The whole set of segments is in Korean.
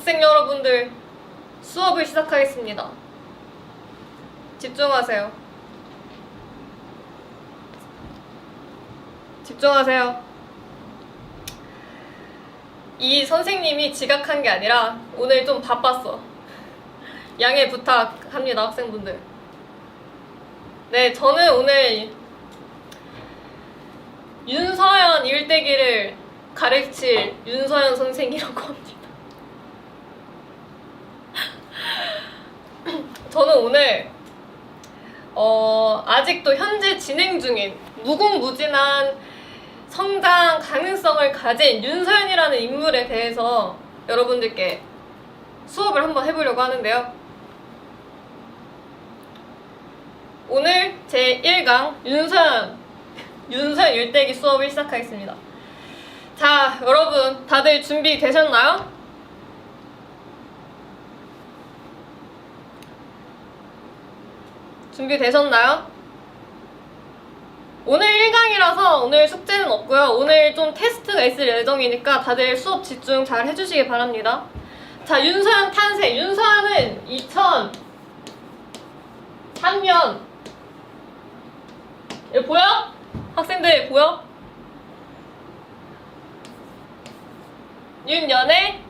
학생 여러분들, 수업을 시작하겠습니다. 집중하세요. 집중하세요. 이 선생님이 지각한 게 아니라 오늘 좀 바빴어. 양해 부탁합니다, 학생분들. 네, 저는 오늘 윤서연 일대기를 가르칠 윤서연 선생이라고 합니다. 저는 오늘 아직도 현재 진행 중인 무궁무진한 성장 가능성을 가진 윤서연이라는 인물에 대해서 여러분들께 수업을 한번 해보려고 하는데요. 오늘 제1강 윤서연 일대기 수업을 시작하겠습니다. 자, 여러분 다들 준비되셨나요? 준비되셨나요? 오늘 1강이라서 오늘 숙제는 없고요. 오늘 좀 테스트가 있을 예정이니까 다들 수업 집중 잘 해주시기 바랍니다. 자, 윤서연 탄생. 윤서연은 2003년. 이거 보여? 학생들 보여? 윤연애?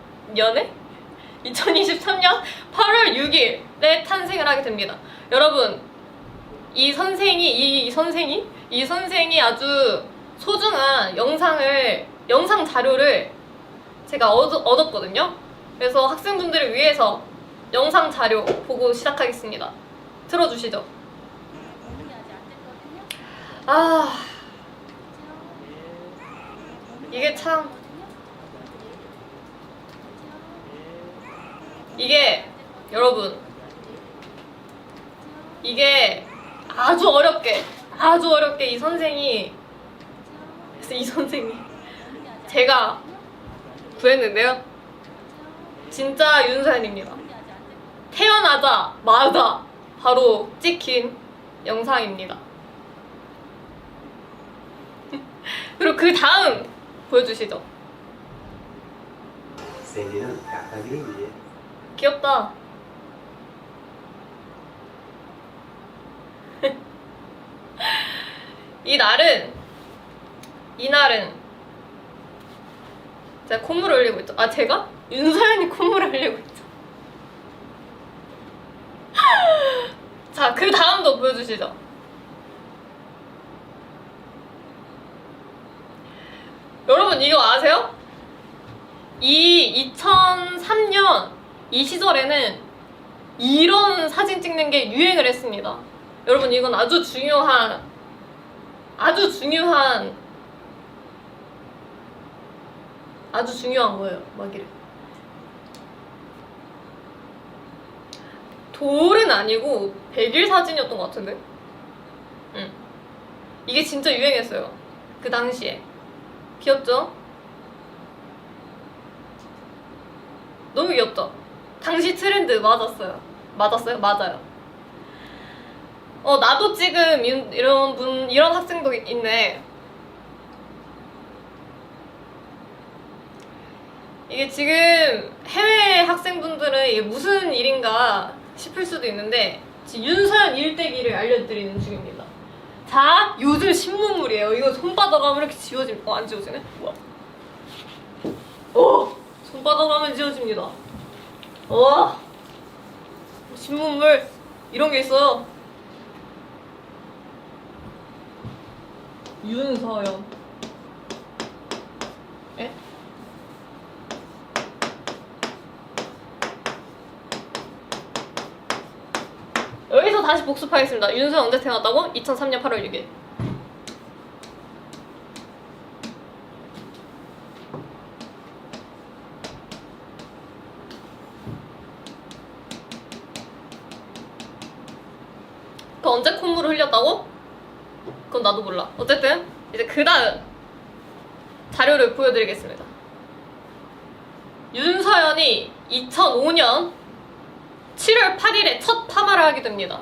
2023년 8월 6일에 탄생을 하게 됩니다. 여러분, 이 선생이 아주 소중한 영상 자료를 제가 얻었거든요. 그래서 학생분들을 위해서 영상 자료 보고 시작하겠습니다. 틀어주시죠. 아, 이게 참, 여러분, 이게 아주 어렵게 이 선생이 제가 구했는데요. 진짜 윤서연입니다. 태어나자마자 바로 찍힌 영상입니다. 그리고 그 다음 보여주시죠. 생기는 약하기를 위해 귀엽다. 이날은 제가 콧물을 흘리고 있죠. 아, 제가? 윤서연이 콧물을 흘리고 있죠. 자, 그 다음도 보여주시죠. 여러분 이거 아세요? 2003년 이 시절에는 이런 사진 찍는 게 유행을 했습니다. 여러분, 이건 아주 중요한 거예요. 막이래. 돌은 아니고 100일 사진이었던 것 같은데? 응. 이게 진짜 유행했어요. 그 당시에. 귀엽죠? 너무 귀엽죠? 당시 트렌드 맞았어요. 맞아요. 나도 지금 이런 학생도 있네. 이게 지금 해외 학생분들은 이게 무슨 일인가 싶을 수도 있는데, 지금 윤서연 일대기를 알려드리는 중입니다. 자, 요즘 신문물이에요. 이거 손바닥 하면 이렇게 지워집니다. 안 지워지네? 뭐야? 손바닥 하면 지워집니다. 신문물 이런 게 있어요. 윤서연. 에? 여기서 다시 복습하겠습니다. 윤서연 언제 태어났다고? 2003년 8월 6일. 그 언제 콧물을 흘렸다고? 그건 나도 몰라. 어쨌든 이제 그 다음 자료를 보여드리겠습니다. 윤서연이 2005년 7월 8일에 첫 파마를 하게 됩니다.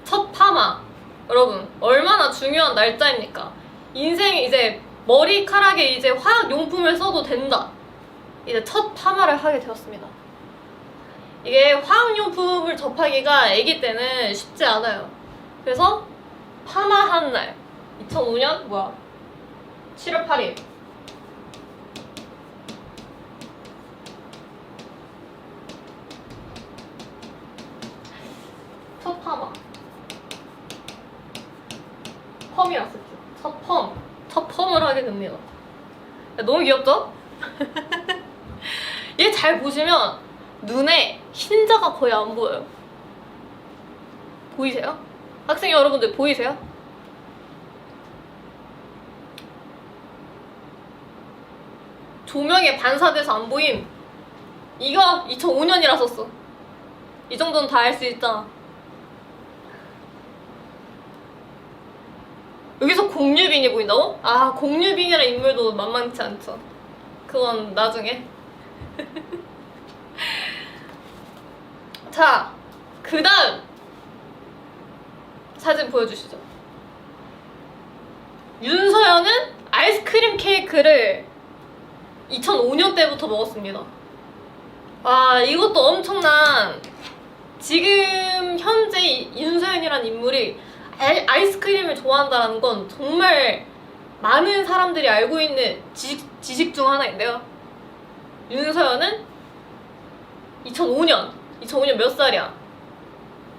첫 파마. 여러분, 얼마나 중요한 날짜입니까? 인생에 이제 머리카락에 이제 화학용품을 써도 된다. 이제 첫 파마를 하게 되었습니다. 이게 화학용품을 접하기가 아기 때는 쉽지 않아요. 그래서 파마한 날 2005년 7월 8일 첫 파마 펌이라 썼죠. 첫 펌을 하게 됩니다. 너무 귀엽죠? 얘 잘 보시면 눈에 흰자가 거의 안 보여요. 보이세요? 학생 여러분들 보이세요? 조명에 반사돼서 안 보임. 이거 2005년이라 썼어. 이 정도는 다 알 수 있잖아. 여기서 공유빈이 보인다고? 아, 공유빈이라는 인물도 만만치 않죠. 그건 나중에. 자, 그 다음 사진 보여주시죠. 윤서연은 아이스크림 케이크를 2005년 때부터 먹었습니다. 아, 이것도 엄청난, 지금 현재 윤서연이라는 인물이 아이스크림을 좋아한다는 건 정말 많은 사람들이 알고 있는 지식 중 하나인데요. 윤서연은 2005년 몇 살이야?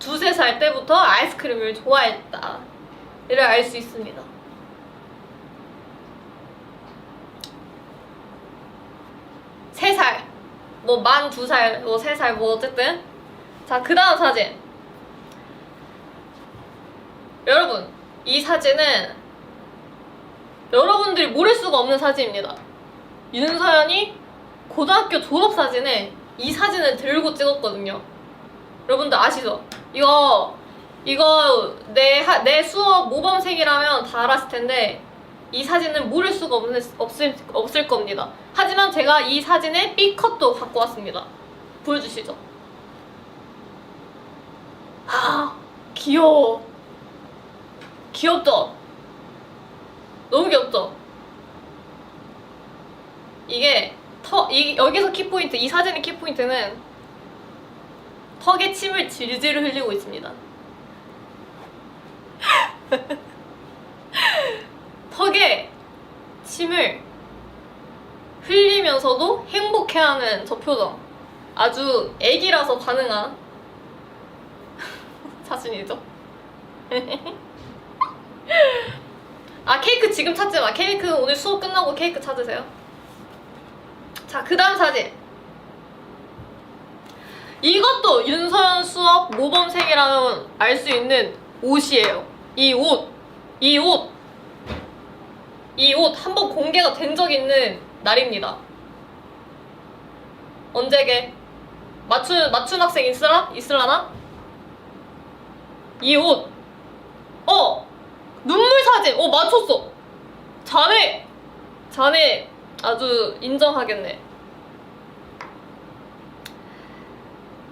2~3살 때부터 아이스크림을 좋아했다. 이를 알 수 있습니다. 세 살, 만 2살, 3살, 어쨌든. 자, 그 다음 사진. 여러분, 이 사진은 여러분들이 모를 수가 없는 사진입니다. 윤서연이 고등학교 졸업사진에 이 사진을 들고 찍었거든요. 여러분들 아시죠? 이거 내 수업 모범생이라면 다 알았을 텐데 이 사진은 모를 수가 없을 겁니다. 하지만 제가 이 사진의 B컷도 갖고 왔습니다. 보여주시죠. 아, 귀여워. 귀엽죠? 너무 귀엽죠? 이게 여기서 키포인트, 이 사진의 키포인트는 턱에 침을 질질 흘리고 있습니다. 턱에 침을 흘리면서도 행복해하는 저 표정. 아주 애기라서 가능한 사진이죠. 아, 케이크 지금 찾지 마. 케이크 오늘 수업 끝나고 케이크 찾으세요. 자, 그 다음 사진. 이것도 윤서연 수업 모범생이라면 알 수 있는 옷이에요. 이 옷 한번 공개가 된 적 있는 날입니다. 언제게? 맞춘 학생 있을라나? 이 옷. 눈물 사진. 맞췄어. 자네 아주 인정하겠네.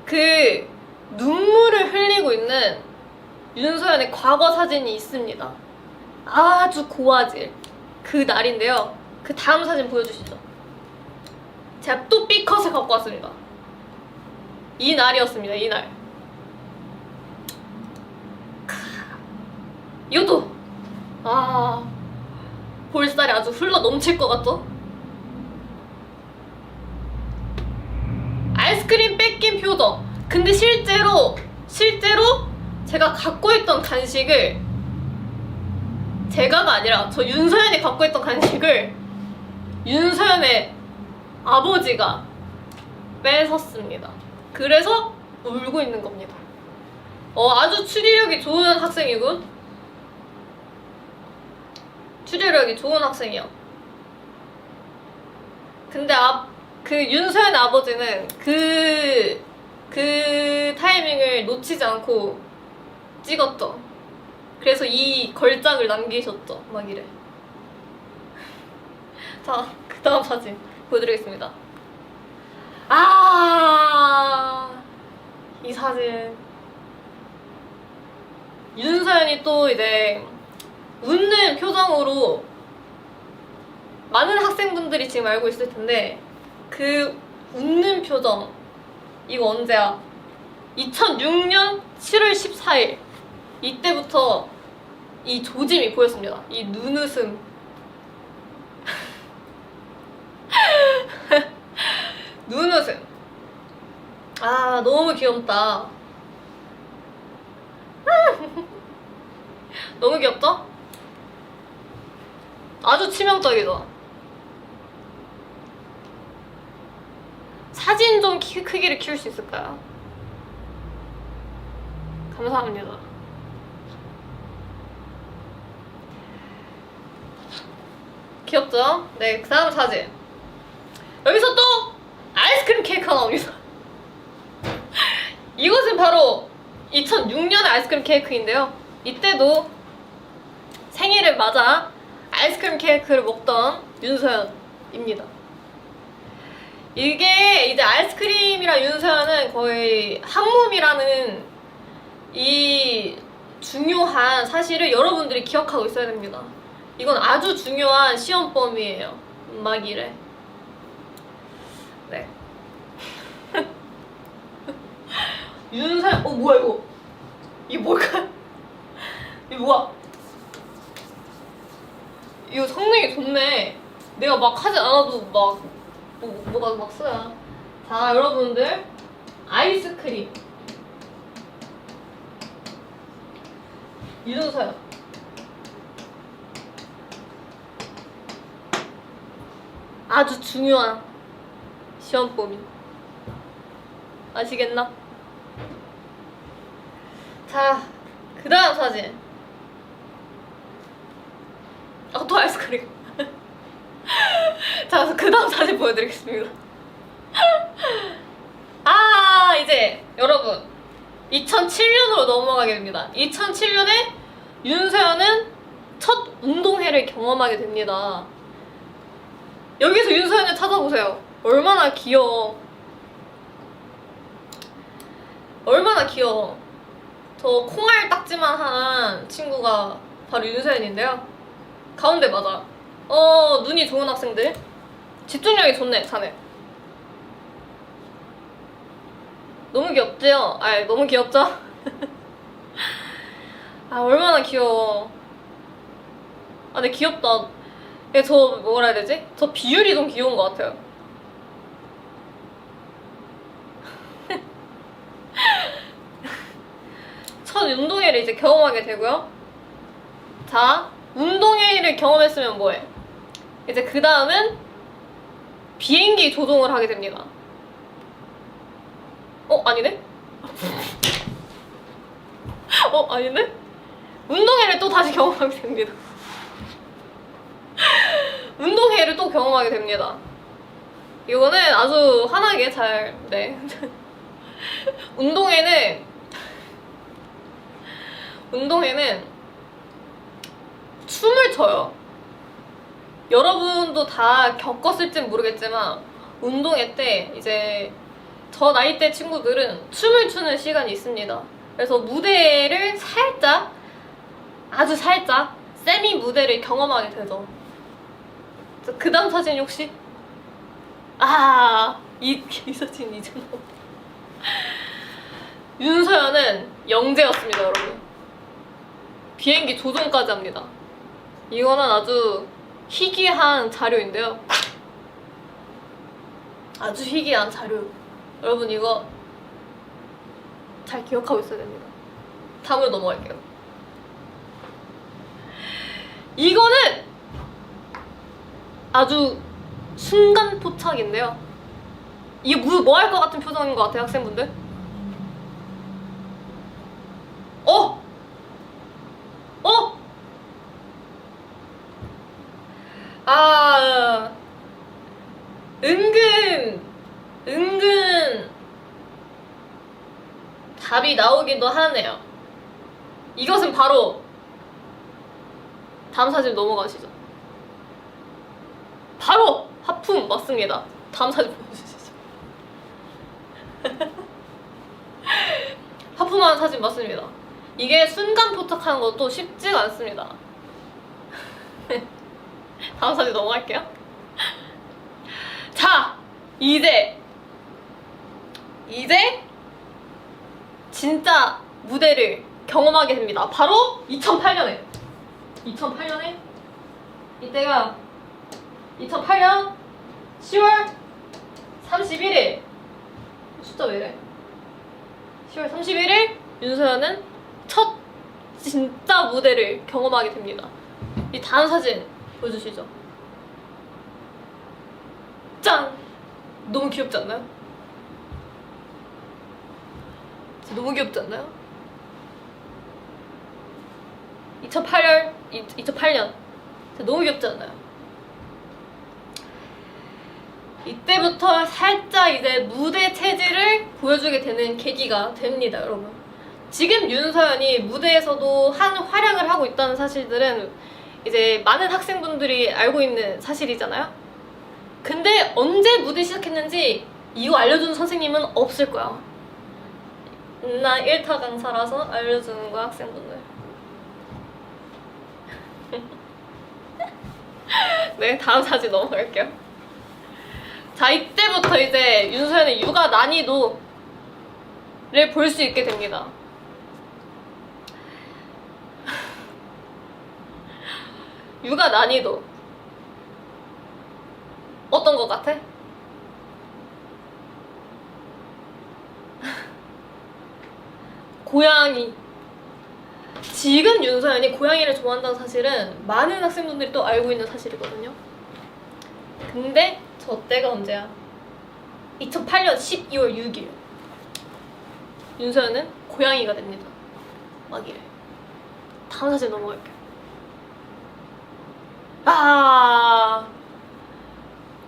그 눈물을 흘리고 있는 윤서연의 과거 사진이 있습니다. 아주 고화질 그 날인데요. 그 다음 사진 보여주시죠. 제가 또 B컷을 갖고 왔습니다. 이 날이었습니다. 이 날. 이것도 볼살이 아주 흘러 넘칠 것 같죠? 아이스크림 뺏긴 표정. 근데 실제로 제가 갖고 있던 간식을, 제가가 아니라 저 윤서연이 갖고 있던 간식을 윤서연의 아버지가 뺏었습니다. 그래서 울고 있는 겁니다. 아주 추리력이 좋은 학생이군. 추리력이 좋은 학생이요. 근데 그 윤서연의 아버지는 그 타이밍을 놓치지 않고 찍었죠. 그래서 이 걸작을 남기셨죠. 막 이래. 자, 그 다음 사진 보여드리겠습니다. 이 사진. 윤서연이 또 이제 웃는 표정으로, 많은 학생분들이 지금 알고 있을 텐데 그 웃는 표정 이거 언제야? 2006년 7월 14일 이때부터 이 조짐이 보였습니다. 이 눈웃음 눈웃음 아 너무 귀엽다. 너무 귀엽죠? 아주 치명적이죠? 사진 좀 크기를 키울 수 있을까요? 감사합니다. 귀엽죠? 네, 그 다음 사진. 여기서 또 아이스크림 케이크가 나옵니다. 이것은 바로 2006년의 아이스크림 케이크인데요. 이때도 생일을 맞아 아이스크림 케이크를 먹던 윤서연입니다. 이게 이제 아이스크림이랑 윤서연은 거의 한 몸이라는 이 중요한 사실을 여러분들이 기억하고 있어야 됩니다. 이건 아주 중요한 시험범위예요. 음악이래. 네. 윤서연, 뭐야 이거? 이게 뭘까? 이거 뭐야? 이거 성능이 좋네. 내가 막 하지 않아도 뭐가 막 써요. 자, 여러분들 아이스크림 윤서연 아주 중요한 시험범위 아시겠나? 자, 그 다음 사진. 또 아이스크림. 자, 그 다음 사진 보여드리겠습니다. 이제 여러분 2007년으로 넘어가게 됩니다. 2007년에 윤서연은 첫 운동회를 경험하게 됩니다. 여기서 윤서연을 찾아보세요. 얼마나 귀여워. 얼마나 귀여워. 저 콩알 딱지만 한 친구가 바로 윤서연인데요. 가운데 맞아. 눈이 좋은 학생들. 집중력이 좋네, 자네. 너무 귀엽죠? 너무 귀엽죠? 얼마나 귀여워. 근데 귀엽다. 저 뭐라 해야 되지? 저 비율이 좀 귀여운 것 같아요. 첫 운동회를 이제 경험하게 되고요. 자, 운동회를 경험했으면 뭐해? 이제 그 다음은 비행기 조종을 하게 됩니다. 아니네? 아니네? 운동회를 또 다시 경험하게 됩니다. 운동회를 또 경험하게 됩니다. 이거는 아주 환하게 잘, 네. 운동회는 춤을 춰요. 여러분도 다 겪었을진 모르겠지만 운동회 때 이제 저 나이대 친구들은 춤을 추는 시간이 있습니다. 그래서 무대를 살짝, 아주 살짝 세미 무대를 경험하게 되죠. 그 다음 사진 혹시? 이 사진 이제 뭐 윤서연은 영재였습니다, 여러분. 비행기 조종까지 합니다. 이거는 아주 희귀한 자료인데요. 아주 희귀한 자료. 여러분 이거 잘 기억하고 있어야 됩니다. 다음으로 넘어갈게요. 이거는 아주 순간 포착인데요. 이게 뭐 할 것 같은 표정인 것 같아요, 학생분들? 은근 답이 나오기도 하네요. 이것은 바로 다음 사진 넘어가시죠. 바로 하품 맞습니다. 다음 사진 보여주시죠. 하품하는 사진 맞습니다. 이게 순간 포착하는 것도 쉽지가 않습니다. 다음 사진 넘어갈게요. 자, 이제 진짜 무대를 경험하게 됩니다. 바로 2008년에 이때가 2008년 10월 31일 숫자 왜 이래? 10월 31일 윤서연은 첫 진짜 무대를 경험하게 됩니다. 이 다음 사진 보여주시죠. 짠! 너무 귀엽지 않나요? 진짜 너무 귀엽지 않나요? 2008년 진짜 너무 귀엽지 않나요? 이때부터 살짝 이제 무대 체질을 보여주게 되는 계기가 됩니다, 여러분. 지금 윤서연이 무대에서도 한 활약을 하고 있다는 사실들은 이제 많은 학생분들이 알고 있는 사실이잖아요. 근데 언제 무대 시작했는지 이거 알려주는 선생님은 없을 거야. 나 1타 강사라서 알려주는 거야, 학생분들. 네, 다음 사진 넘어갈게요. 자, 이때부터 이제 윤서연의 육아 난이도를 볼 수 있게 됩니다. 육아 난이도 어떤 것 같아? 고양이. 지금 윤서연이 고양이를 좋아한다는 사실은 많은 학생분들이 또 알고 있는 사실이거든요. 근데 저 때가 언제야? 2008년 12월 6일 윤서연은 고양이가 됩니다. 막 이래. 다음 사진 넘어갈게요.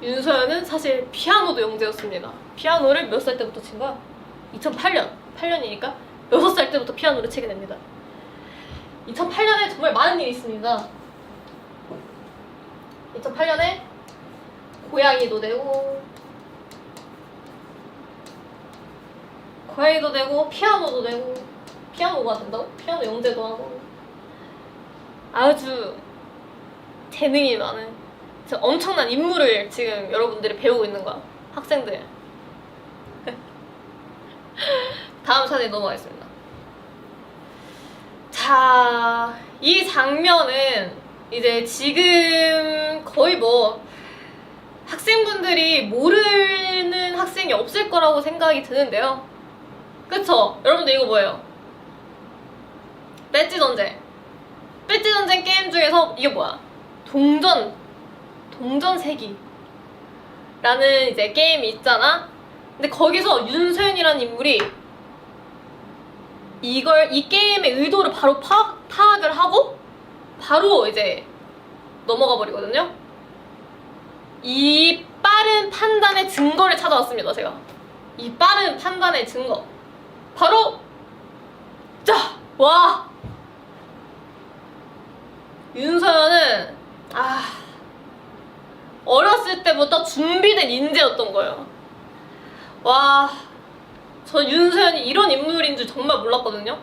윤서연은 사실 피아노도 영재였습니다. 피아노를 몇 살 때부터 친 거야? 8년이니까 6살 때부터 피아노를 치게 됩니다. 2008년에 정말 많은 일이 있습니다. 2008년에 고양이도 되고 피아노도 되고 피아노가 된다고? 피아노 영재도 하고 아주 재능이 많은 엄청난 인물을 지금 여러분들이 배우고 있는 거야. 학생들. 다음 사진 넘어가겠습니다. 자, 이 장면은 이제 지금 거의 뭐 학생분들이 모르는 학생이 없을 거라고 생각이 드는데요. 그쵸? 여러분들 이거 뭐예요? 배지 전쟁 게임 중에서 이게 뭐야? 동전 세기라는 이제 게임이 있잖아. 근데 거기서 윤서연이라는 인물이 이 게임의 의도를 바로 파악을 하고 바로 이제 넘어가 버리거든요. 이 빠른 판단의 증거를 찾아왔습니다, 제가. 이 빠른 판단의 증거. 바로 윤서연은 어렸을 때부터 준비된 인재였던 거예요. 저 윤서연이 이런 인물인 줄 정말 몰랐거든요.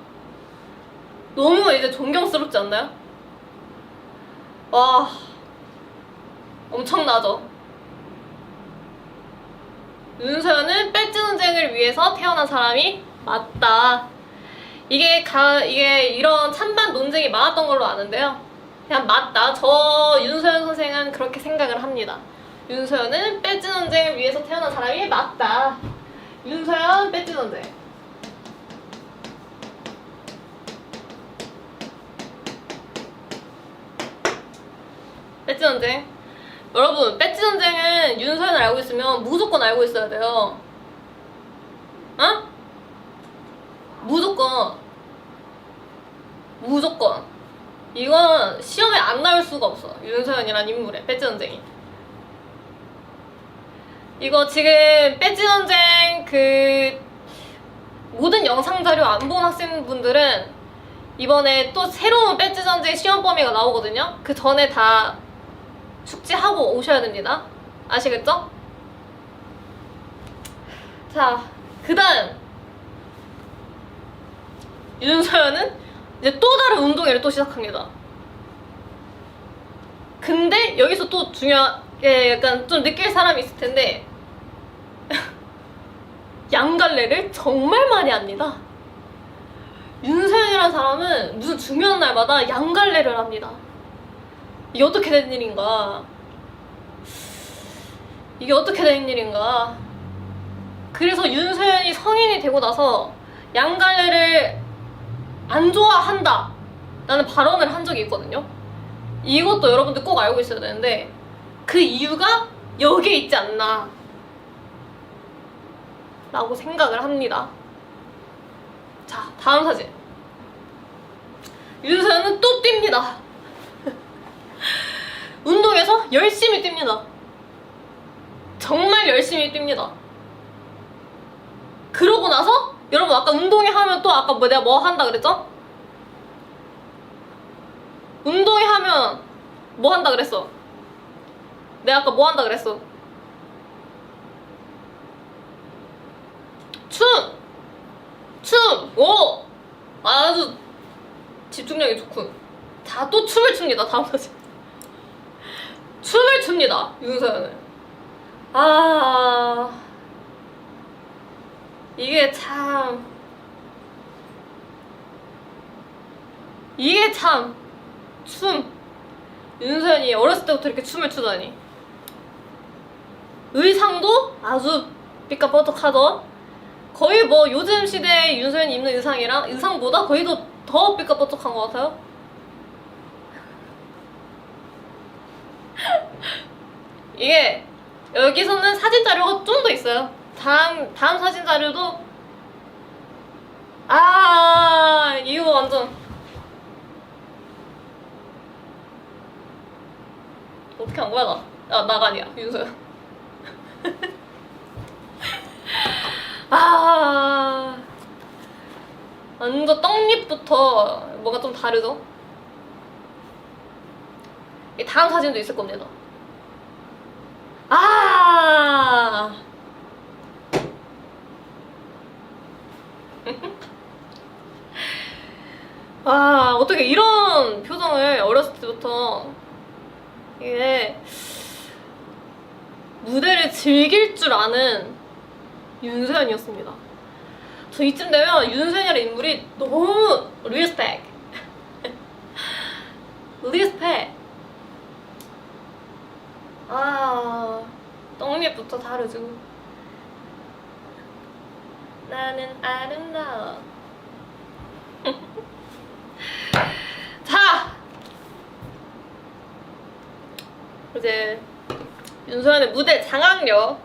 너무 이제 존경스럽지 않나요? 엄청나죠? 윤서연은 배지 전쟁을 위해서 태어난 사람이 맞다. 이게 이런 찬반 논쟁이 많았던 걸로 아는데요. 그냥 맞다. 저 윤서연 선생은 그렇게 생각을 합니다. 윤서연은 배지 전쟁을 위해서 태어난 사람이 맞다. 윤서연 배지 전쟁. 배지 전쟁. 여러분, 배지 전쟁은 윤서연을 알고 있으면 무조건 알고 있어야 돼요. 어? 무조건. 이건 시험에 안 나올 수가 없어. 윤서연이란 인물의 배지 전쟁이. 이거 지금 배지 전쟁 모든 영상 자료 안 본 학생분들은 이번에 또 새로운 배지 전쟁 시험 범위가 나오거든요. 그 전에 다 숙지하고 오셔야 됩니다. 아시겠죠? 자, 그 다음 윤서연은 이제 또 다른 운동회를 또 시작합니다. 근데 여기서 또 중요하게 약간 좀 느낄 사람이 있을 텐데 양갈래를 정말 많이 합니다. 윤서연이라는 사람은 무슨 중요한 날마다 양갈래를 합니다. 이게 어떻게 된 일인가? 이게 어떻게 된 일인가? 그래서 윤서연이 성인이 되고 나서 양갈래를 안 좋아한다 라는 발언을 한 적이 있거든요. 이것도 여러분들 꼭 알고 있어야 되는데 그 이유가 여기에 있지 않나 라고 생각을 합니다. 자, 다음 사진. 윤서연은 또 뜁니다. 운동에서 열심히 뜁니다. 정말 열심히 뜁니다. 그러고 나서 여러분 아까 운동회 하면 또 아까 내가 뭐 한다 그랬죠? 운동회 하면 뭐 한다 그랬어? 내가 아까 뭐 한다 그랬어? 춤! 오! 아주 집중력이 좋군. 자, 또 춤을 춥니다. 다음 사진. 춤을 춥니다. 윤서연은. 이게 참 춤. 윤서연이 어렸을 때부터 이렇게 춤을 추다니. 의상도 아주 삐까뻔쩍하죠. 거의 뭐 요즘 시대에 윤서연이 입는 의상보다 거의 더 삐까뻔쩍한 것 같아요. 이게 여기서는 사진 자료가 좀 더 있어요. 다음 사진 자료도 이거 완전 어떻게 한 거야 나? 나가 아니야 윤서야. 완전 떡잎부터 뭔가 좀 다르죠? 이 다음 사진도 있을 겁니다. 어떻게 이런 표정을 어렸을 때부터 이게 무대를 즐길 줄 아는 윤서연이었습니다. 저 이쯤 되면 윤서연이라는 인물이 너무 리스펙 떡잎부터 다르죠. 나는 아름다워. 자, 이제 윤서연의 무대 장악력을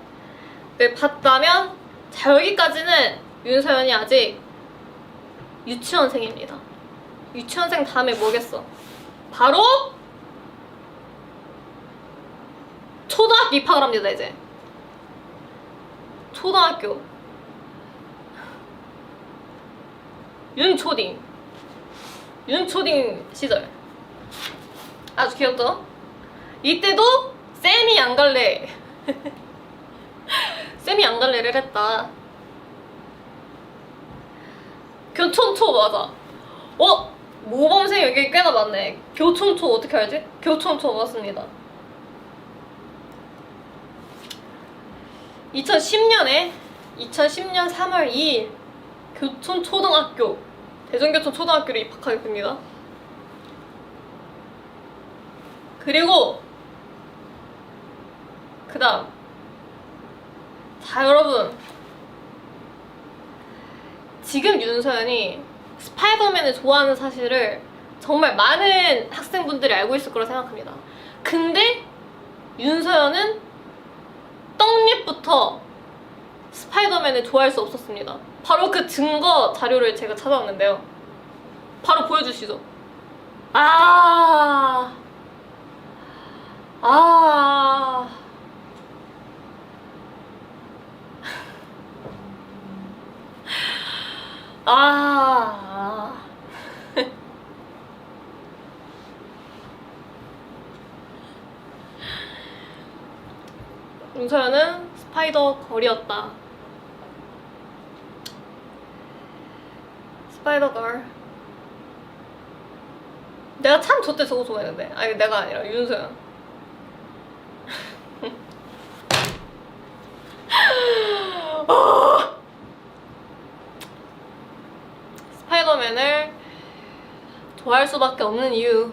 봤다면, 자, 여기까지는 윤서연이 아직 유치원생입니다. 유치원생 다음에 뭐겠어? 바로 초등학교 입학을 합니다. 이제 초등학교 윤초딩 시절 아주 귀엽죠? 이때도 쌤이 양갈래를 했다. 교촌초 맞아. 모범생 여기 꽤나 많네. 교촌초 어떻게 알지? 교촌초 맞습니다. 2010년 3월 2일 교촌초등학교, 대전교촌초등학교로 입학하게 됩니다. 그리고 그 다음, 자, 여러분, 지금 윤서연이 스파이더맨을 좋아하는 사실을 정말 많은 학생분들이 알고 있을 거라 생각합니다. 근데 윤서연은 떡잎부터 스파이더맨을 좋아할 수 없었습니다. 바로 그 증거 자료를 제가 찾아왔는데요. 바로 보여주시죠. 윤서연은 스파이더 걸이었다. 스파이더 걸. 내가 참 저때 저거 좋아했는데. 아니, 내가 아니라 윤서연. 스파이더맨을 좋아할 수밖에 없는 이유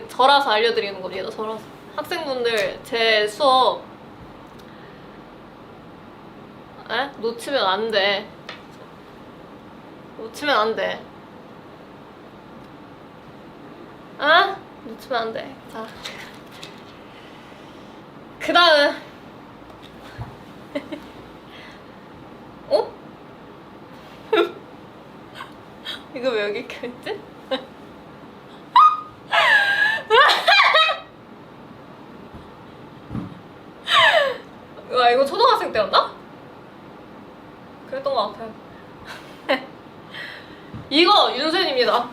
저라서 알려드리는 겁니다. 저라서. 학생분들 제 수업 놓치면 안 돼. 놓치면 안 돼. 놓치면 안 돼. 자, 그 다음 어? 이거 왜 여기 껴있지? 와, 이거 초등학생 때였나? 그랬던 것 같아요. 이거 윤수연입니다.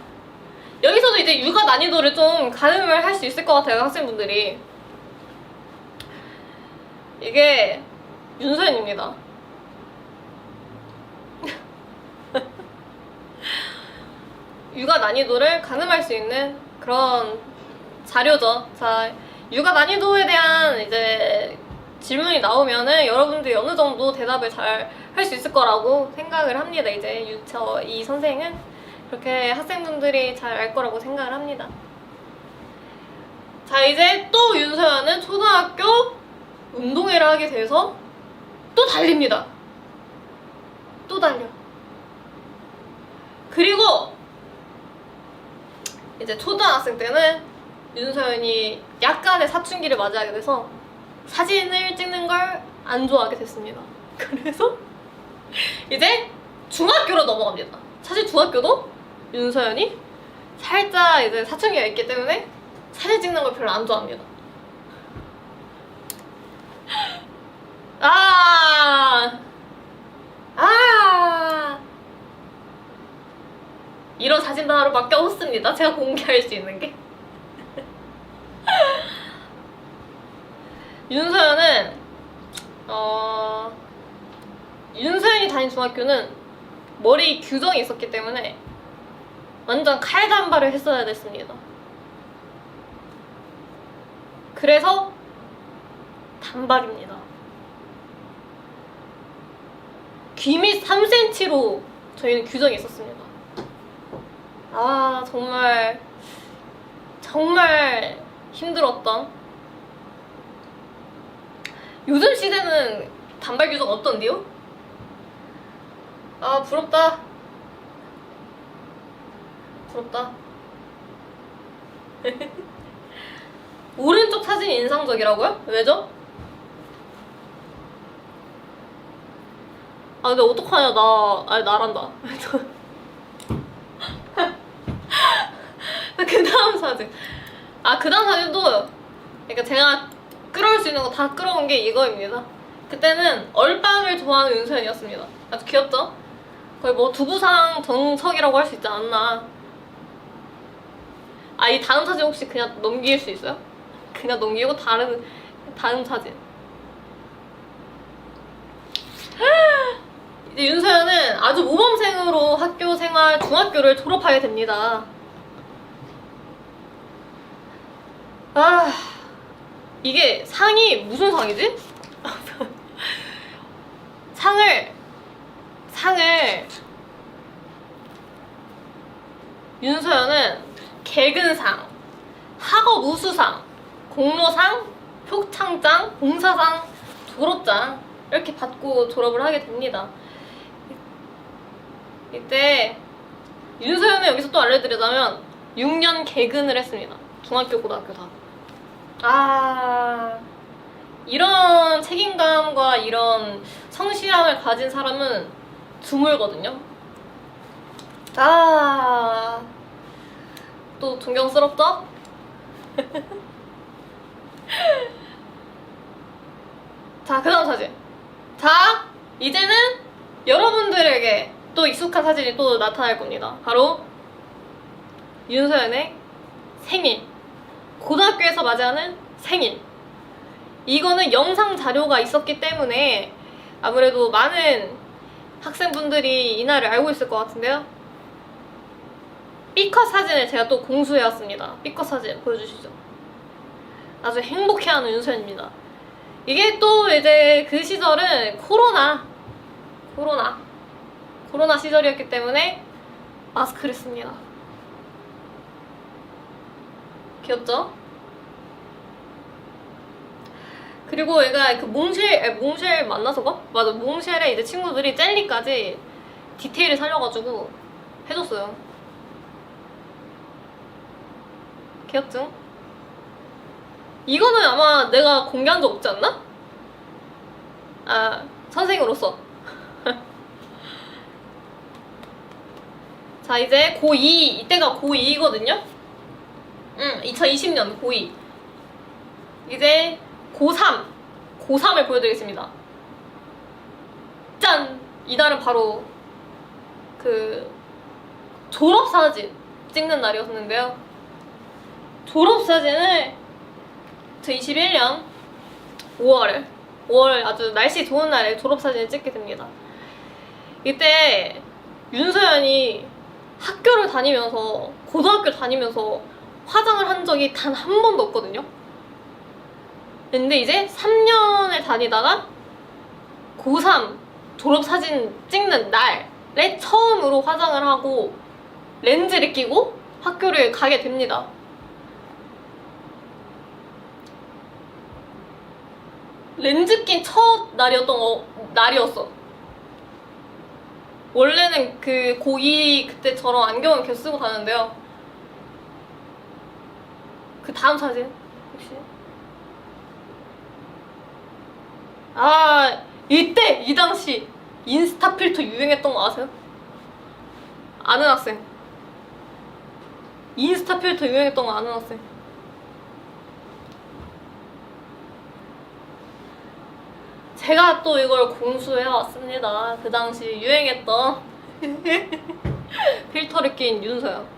여기서도 이제 육아 난이도를 좀 가늠을 할 수 있을 것 같아요, 학생분들이. 이게 윤수연입니다. 육아 난이도를 가늠할 수 있는 그런 자료죠. 자, 육아 난이도에 대한 이제 질문이 나오면은 여러분들이 어느 정도 대답을 잘 할 수 있을 거라고 생각을 합니다. 이제 이 선생은 그렇게 학생분들이 잘 알 거라고 생각을 합니다. 자, 이제 또 윤서연은 초등학교 운동회를 하게 돼서 또 달립니다. 또 달려. 그리고 이제 초등학생 때는 윤서연이 약간의 사춘기를 맞이하게 돼서 사진을 찍는 걸 안 좋아하게 됐습니다. 그래서 이제 중학교로 넘어갑니다. 사실 중학교도 윤서연이 살짝 이제 사춘기가 있기 때문에 사진 찍는 걸 별로 안 좋아합니다. 이런 사진도 하루밖에 없습니다. 제가 공개할 수 있는 게. 윤서연은 윤서연이 다닌 중학교는 머리 규정이 있었기 때문에 완전 칼단발을 했어야 됐습니다. 그래서 단발입니다. 귀 밑 3cm로 저희는 규정이 있었습니다. 정말 힘들었던. 요즘 시대는 단발 규정 어떤데요? 부럽다. 오른쪽 사진이 인상적이라고요? 왜죠? 근데 어떡하냐. 나란다. 그 다음 사진. 그 다음 사진도 그러니까 제가 끌어올 수 있는 거 다 끌어온 게 이거입니다. 그때는 얼빵을 좋아하는 윤서연이었습니다. 아주 귀엽죠? 거의 뭐 두부상 정석이라고 할 수 있지 않나. 이 다음 사진 혹시 그냥 넘길 수 있어요? 그냥 넘기고 다음 사진. 이제 윤서연은 아주 모범생으로 학교 생활 중학교를 졸업하게 됩니다. 이게 상이 무슨 상이지? 상을 윤서연은 개근상, 학업 우수상, 공로상, 표창장, 봉사상, 졸업장 이렇게 받고 졸업을 하게 됩니다. 이때 윤서연은 여기서 또 알려드리자면 6년 개근을 했습니다. 중학교, 고등학교 다. 이런 책임감과 이런 성실함을 가진 사람은 드물거든요. 또 존경스럽죠? 자, 그 다음 사진. 자, 이제는 여러분들에게 또 익숙한 사진이 또 나타날 겁니다. 바로 윤서연의 생일. 고등학교에서 맞이하는 생일. 이거는 영상 자료가 있었기 때문에 아무래도 많은 학생분들이 이 날을 알고 있을 것 같은데요. B컷 사진을 제가 또 공수해왔습니다. B컷 사진 보여주시죠. 아주 행복해하는 윤서연입니다. 이게 또 이제 그 시절은 코로나 코로나 시절이었기 때문에 마스크를 씁니다. 귀엽죠? 그리고 얘가 그 몽쉘 만나서가? 맞아, 몽쉘에 이제 친구들이 젤리까지 디테일을 살려가지고 해줬어요. 귀엽죠? 이거는 아마 내가 공개한 적 없지 않나? 아, 선생으로서. 자, 이제 고2, 이때가 고2거든요? 2020년 고2. 이제 고3을 보여드리겠습니다. 짠! 이날은 바로 그 졸업사진 찍는 날이었는데요. 졸업사진을 2021년 5월 아주 날씨 좋은 날에 졸업사진을 찍게 됩니다. 이때 윤서연이 학교를 다니면서, 고등학교 다니면서 화장을 한 적이 단 한 번도 없거든요. 근데 이제 3년을 다니다가 고3 졸업사진 찍는 날에 처음으로 화장을 하고 렌즈를 끼고 학교를 가게 됩니다. 렌즈 낀 첫 날이었어. 원래는 그 고2 그때처럼 안경을 계속 쓰고 다녔는데요. 그 다음 사진 혹시? 아, 이 당시 인스타 필터 유행했던 거 아세요? 아는 학생. 인스타 필터 유행했던 거 아는 학생. 제가 또 이걸 공수해왔습니다. 그 당시 유행했던 필터를 낀 윤서연.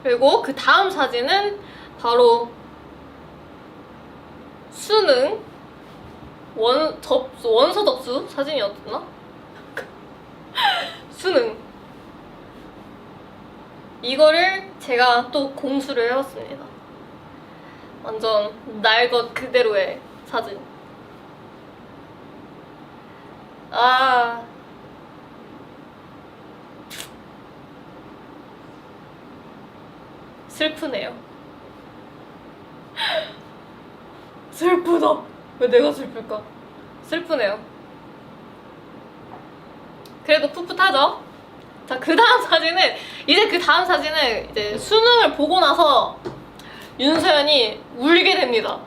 그리고 그 다음 사진은 바로 수능 원서 접수 사진이었나? 수능. 이거를 제가 또 공수를 해왔습니다. 완전 날 것 그대로의 사진. 슬프네요. 슬프다. 왜 내가 슬플까? 슬프네요. 그래도 풋풋하죠? 자, 그 다음 사진은 이제 수능을 보고 나서 윤서연이 울게 됩니다.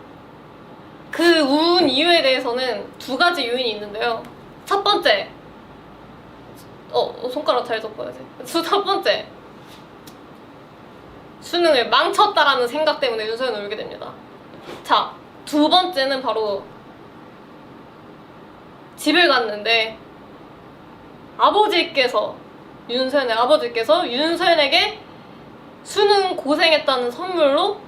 그 운 이유에 대해서는 두 가지 요인이 있는데요. 첫 번째, 손가락 잘 접어야지. 첫 번째, 수능을 망쳤다라는 생각 때문에 윤서연은 울게 됩니다. 자, 두 번째는 바로 집을 갔는데 윤서연의 아버지께서 윤서연에게 수능 고생했다는 선물로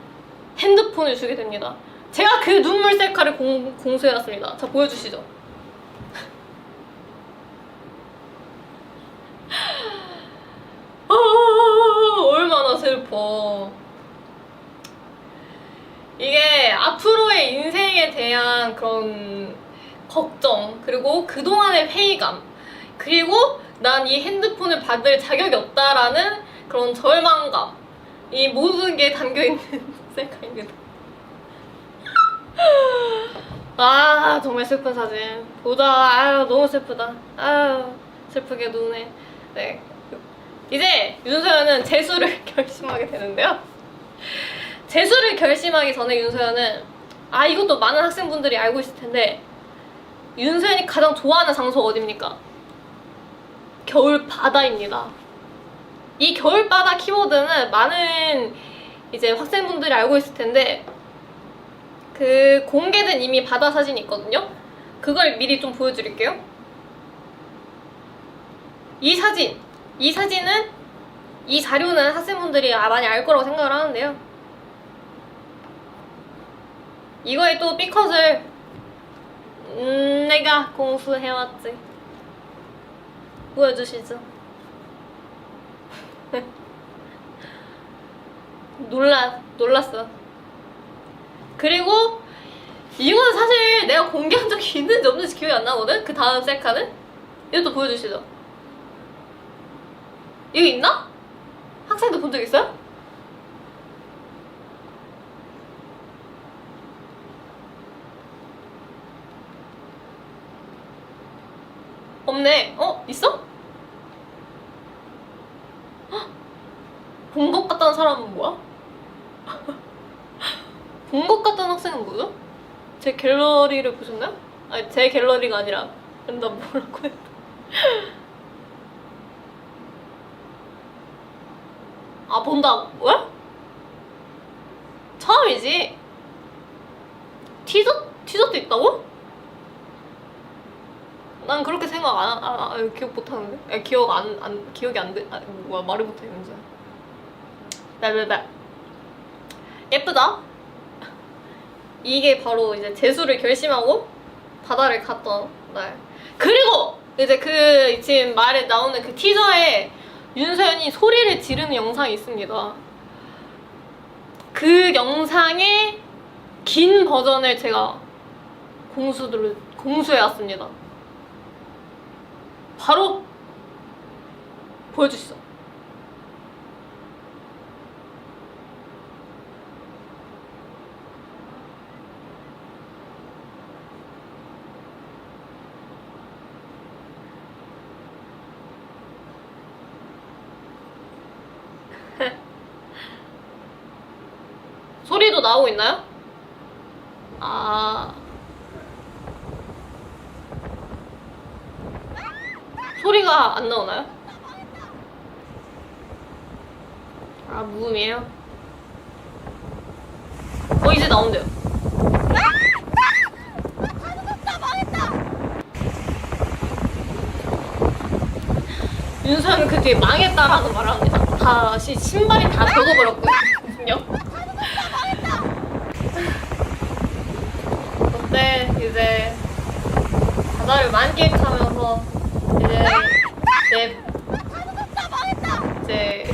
핸드폰을 주게 됩니다. 제가 그 눈물 셀카를 공수해놨습니다. 자, 보여주시죠. 얼마나 슬퍼. 이게 앞으로의 인생에 대한 그런 걱정, 그리고 그동안의 회의감, 그리고 난 이 핸드폰을 받을 자격이 없다라는 그런 절망감, 이 모든 게 담겨있는 셀카입니다. 정말 슬픈 사진. 너무 슬프다. 슬프게 누네. 네. 이제 윤서연은 재수를 결심하게 되는데요. 재수를 결심하기 전에 윤서연은, 이것도 많은 학생분들이 알고 있을 텐데, 윤서연이 가장 좋아하는 장소가 어딥니까? 겨울바다입니다. 이 겨울바다 키워드는 많은 이제 학생분들이 알고 있을 텐데, 그 공개된 이미 바다 사진이 있거든요. 그걸 미리 좀 보여드릴게요. 이 사진은, 이 자료는 학생분들이 많이 알 거라고 생각을 하는데요. 이거에 또 B컷을 내가 공수해왔지. 보여주시죠. 놀랐어. 그리고 이건 사실 내가 공개한 적이 있는지 없는지 기억이 안 나거든? 그 다음 셀카는? 이것도 보여주시죠. 이거 있나? 학생들 본 적 있어요? 없네. 어? 있어? 본 것 같다는 사람은 뭐야? 본 것 같다는 학생은 뭐죠? 제 갤러리를 보셨나요? 아니 제 갤러리가 아니라 나 뭐라고 했다. 아 본다고? 왜? 처음이지. 티저도 있다고? 난 그렇게 생각 기억 못하는데? 아니, 기억이 안 돼. 아, 뭐야, 말을 못해, 윤수야. 나. 예쁘다? 이게 바로 이제 재수를 결심하고 바다를 갔던 날. 그리고 이제 그 지금 말에 나오는 그 티저에 윤서연이 소리를 지르는 영상이 있습니다. 그 영상의 긴 버전을 제가 공수해왔습니다. 바로 보여주시죠. 소리도 나오고 있나요? 아, 소리가 안 나오나요? 아, 무음이에요? 이제 나온대요. 윤서연은 그 뒤에 망했다라는 말을 합니다. 다시 신발이 다 젖어버렸거든요. 그때 이제 바다를 만끽하면서 이제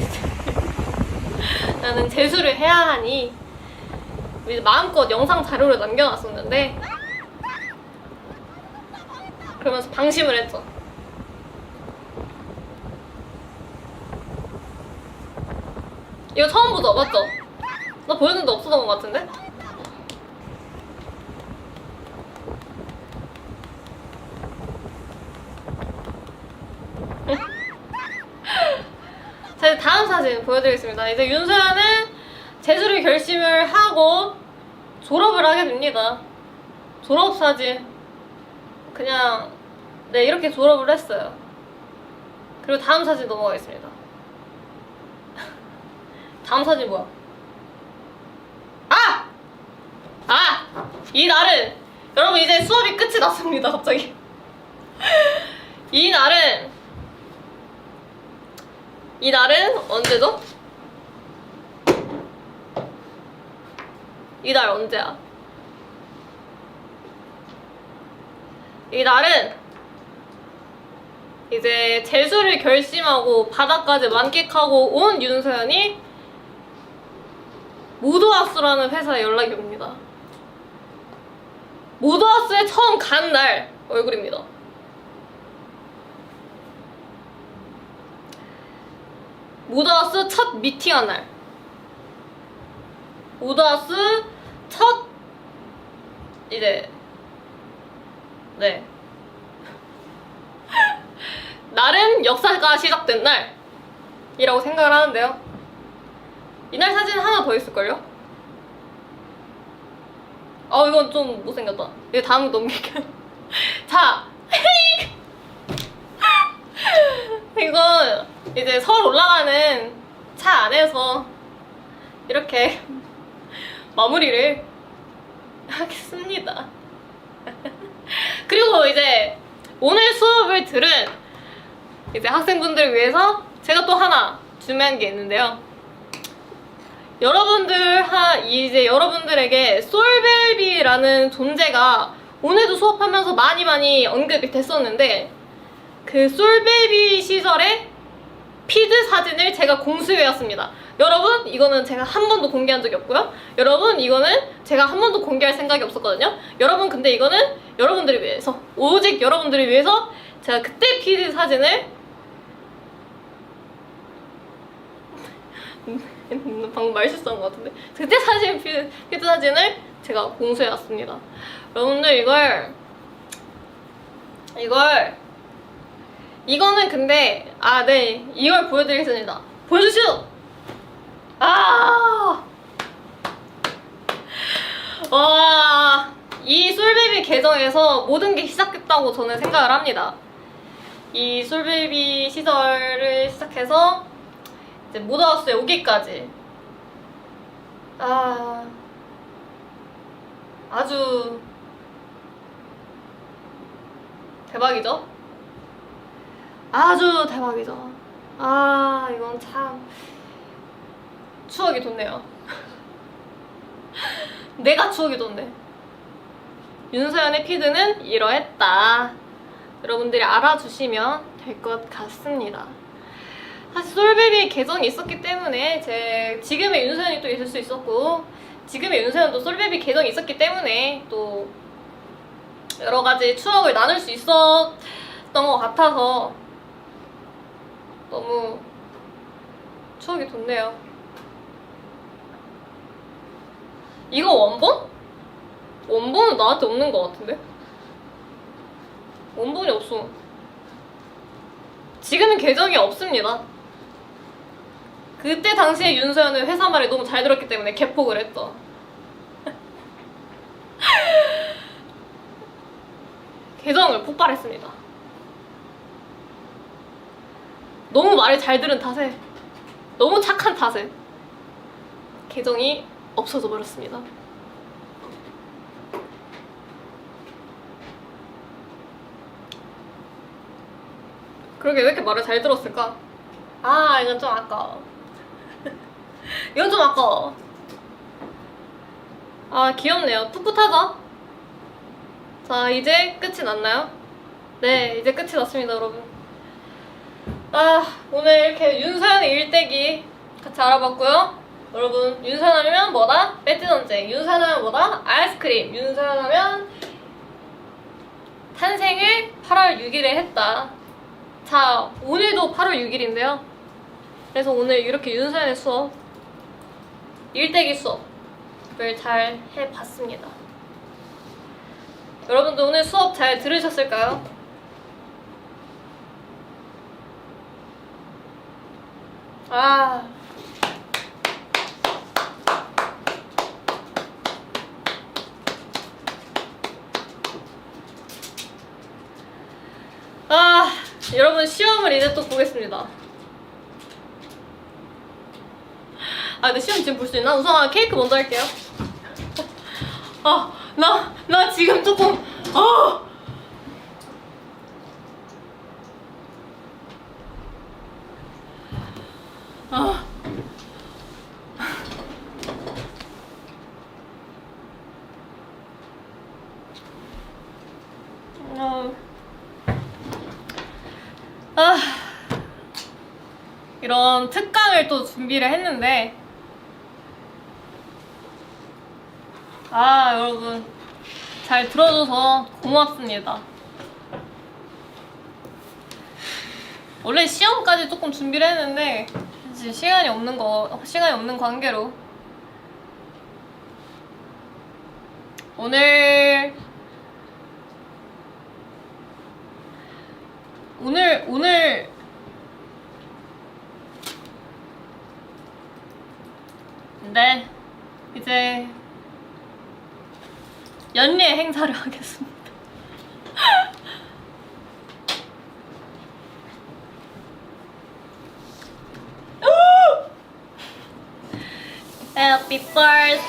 나는 재수를 해야 하니 이제 마음껏 영상 자료를 남겨놨었는데 그러면서 방심을 했죠. 이거 처음 보죠? 맞죠? 나 보였는데 없었던 것 같은데? 자, 이제 다음 사진 보여드리겠습니다. 이제 윤서연은 재수를 결심을 하고 졸업을 하게 됩니다. 졸업사진 그냥 네 이렇게 졸업을 했어요. 그리고 다음 사진 넘어가겠습니다. 다음 사진 뭐야? 이 날은 여러분 이제 수업이 끝이 났습니다. 갑자기 이 날은 언제죠? 이 날 언제야? 이 날은 이제 재수를 결심하고 바다까지 만끽하고 온 윤서연이 모드하우스라는 회사에 연락이 옵니다. 모드하우스에 처음 간 날 얼굴입니다. 모드하우스 첫 미팅한 날. 모드하우스 첫 이제 네 나름 역사가 시작된 날이라고 생각을 하는데요. 이날 사진 하나 더 있을걸요? 이건 좀 못생겼다. 이거 다음 넘길게요. 자, 이건 이제 서울 올라가는 차 안에서 이렇게 마무리를 하겠습니다. 그리고 이제 오늘 수업을 들은 이제 학생분들을 위해서 제가 또 하나 준비한 게 있는데요. 이제 여러분들에게 솔베이비라는 존재가 오늘도 수업하면서 많이 언급이 됐었는데 그 솔베이비 시절에 피드 사진을 제가 공수해왔습니다. 여러분, 이거는 제가 한 번도 공개한 적이 없고요. 여러분, 이거는 제가 한 번도 공개할 생각이 없었거든요. 여러분, 근데 이거는 여러분들을 위해서, 오직 여러분들을 위해서 제가 그때 피드 사진을 방금 말 실수한 것 같은데, 그때 피드 사진을 제가 공수해왔습니다. 여러분들, 이거는 근데 네, 이걸 보여드리겠습니다. 보여주시오. 와, 이 솔베이비 계정에서 모든 게 시작했다고 저는 생각을 합니다. 이 솔베이비 시절을 시작해서 이제 모더하우스에 오기까지 아주 대박이죠? 아주 대박이죠. 이건 참 추억이 돋네요. 내가 추억이 돋네. 윤서연의 피드는 이러했다. 여러분들이 알아주시면 될 것 같습니다. 사실 솔베이비 계정이 있었기 때문에 지금의 윤서연이 또 있을 수 있었고, 지금의 윤서연도 솔베이비 계정이 있었기 때문에 또 여러가지 추억을 나눌 수 있었던 것 같아서 너무 추억이 돋네요. 이거 원본? 원본은 나한테 없는 것 같은데? 원본이 없어. 지금은 계정이 없습니다. 그때 당시에 윤서연은 회사 말을 너무 잘 들었기 때문에 개폭을 했죠. 계정을 폭발했습니다. 너무 말을 잘 들은 탓에, 너무 착한 탓에 계정이 없어져 버렸습니다. 그러게 왜 이렇게 말을 잘 들었을까? 이건 좀 아까워. 이건 좀 아까워. 귀엽네요. 풋풋하죠? 자, 이제 끝이 났나요? 네, 이제 끝이 났습니다, 여러분. 오늘 이렇게 윤서연의 일대기 같이 알아봤고요. 여러분, 윤서연하면 뭐다? 배지 전쟁. 윤서연하면 뭐다? 아이스크림. 윤서연하면 탄생을 8월 6일에 했다. 자, 오늘도 8월 6일인데요. 그래서 오늘 이렇게 윤서연의 수업, 일대기 수업을 잘 해봤습니다. 여러분도 오늘 수업 잘 들으셨을까요? 여러분, 시험을 이제 또 보겠습니다. 근데 시험 지금 볼 수 있나? 우선 케이크 먼저 할게요. 나 지금 조금 이런 특강을 또 준비를 했는데, 여러분 잘 들어줘서 고맙습니다. 원래 시험까지 조금 준비를 했는데 사실 시간이 없는 관계로 오늘 네, 이제 연례 행사를 하겠습니다. Happy birthday.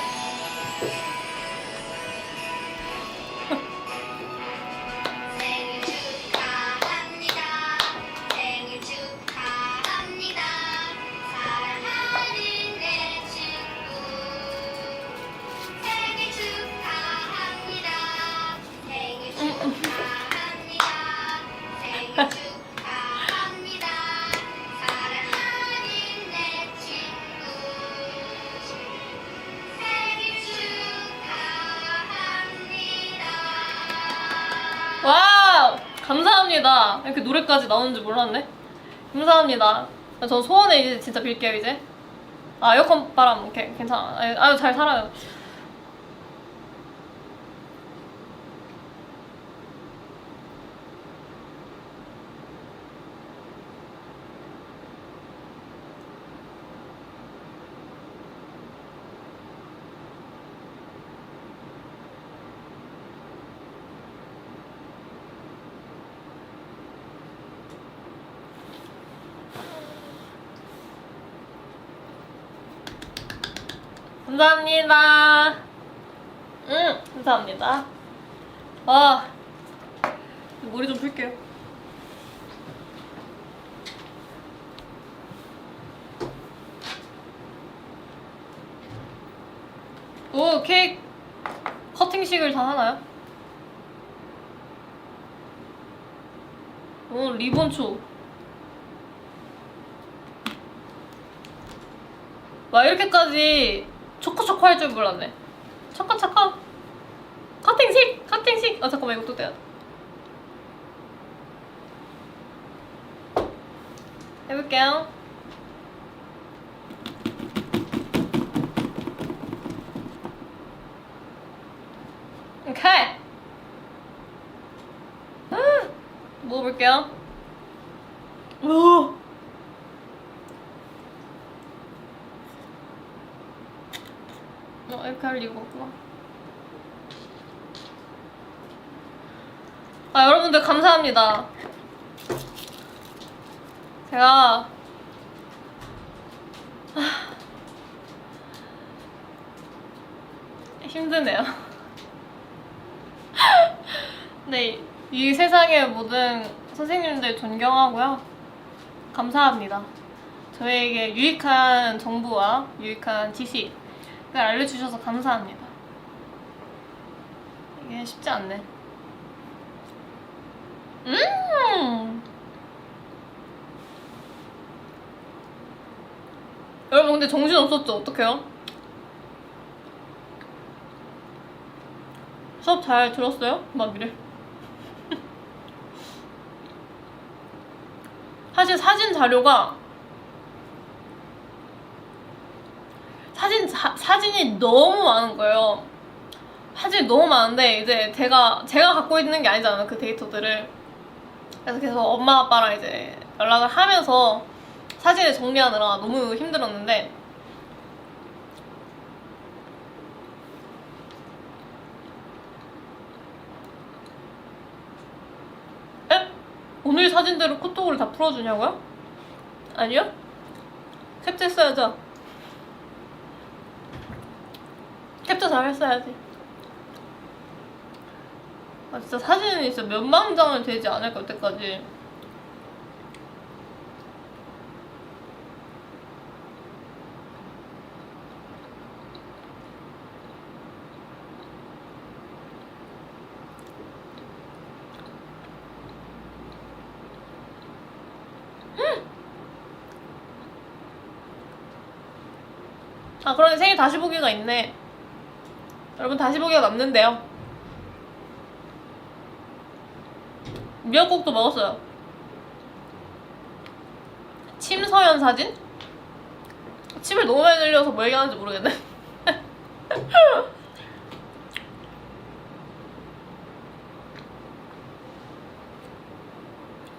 생일 축하합니다. 사랑하는 내 친구. 생일 축하합니다. 생일 축하합니다. 생일 축하합니다. 사랑하는 와 감사합니다. 이렇게 노래까지 나오는지 몰랐네. 감사합니다. 저 소원에 이제 진짜 빌게요 이제. 아 에어컨 바람 괜찮아. 아유 잘 살아요. 감사합니다. 감사합니다. 아, 머리 좀 풀게요. 오, 케이크 커팅식을 다 하나요? 오, 리본초. 와, 이렇게까지 초코초코 할 줄 몰랐네. 초코초코. 커팅식. 아, 잠깐만, 이거 또 떼야 돼. 해볼게요. 오케이. 먹어볼게요. 오. 이렇게 할 이유가 없구나. 아, 여러분들 감사합니다. 제가 힘드네요. 네, 이 세상의 모든 선생님들 존경하고요. 감사합니다. 저에게 유익한 정보와 유익한 지식을 알려주셔서 감사합니다. 이게 쉽지 않네. 여러분 근데 정신 없었죠? 어떡해요? 수업 잘 들었어요? 막 이래. 사실 사진 자료가 사진이 너무 많은 거예요. 사진이 너무 많은데 이제 제가 갖고 있는 게 아니잖아요, 그 데이터들을. 그래서 계속 엄마 아빠랑 이제 연락을 하면서 사진을 정리하느라 너무 힘들었는데 에? 오늘 사진대로 코톡을 다 풀어주냐고요? 아니요? 캡처했어야죠. 캡처 잘 했어야지. 아 진짜 사진이 진짜 몇만 장은 되지 않을까 여태까지. 아 그러네, 생일 다시 보기가 있네. 여러분 다시 보기가 남는데요. 미역국도 먹었어요. 침 서연 사진? 침을 너무 많이 흘려서 뭐 얘기하는지 모르겠네.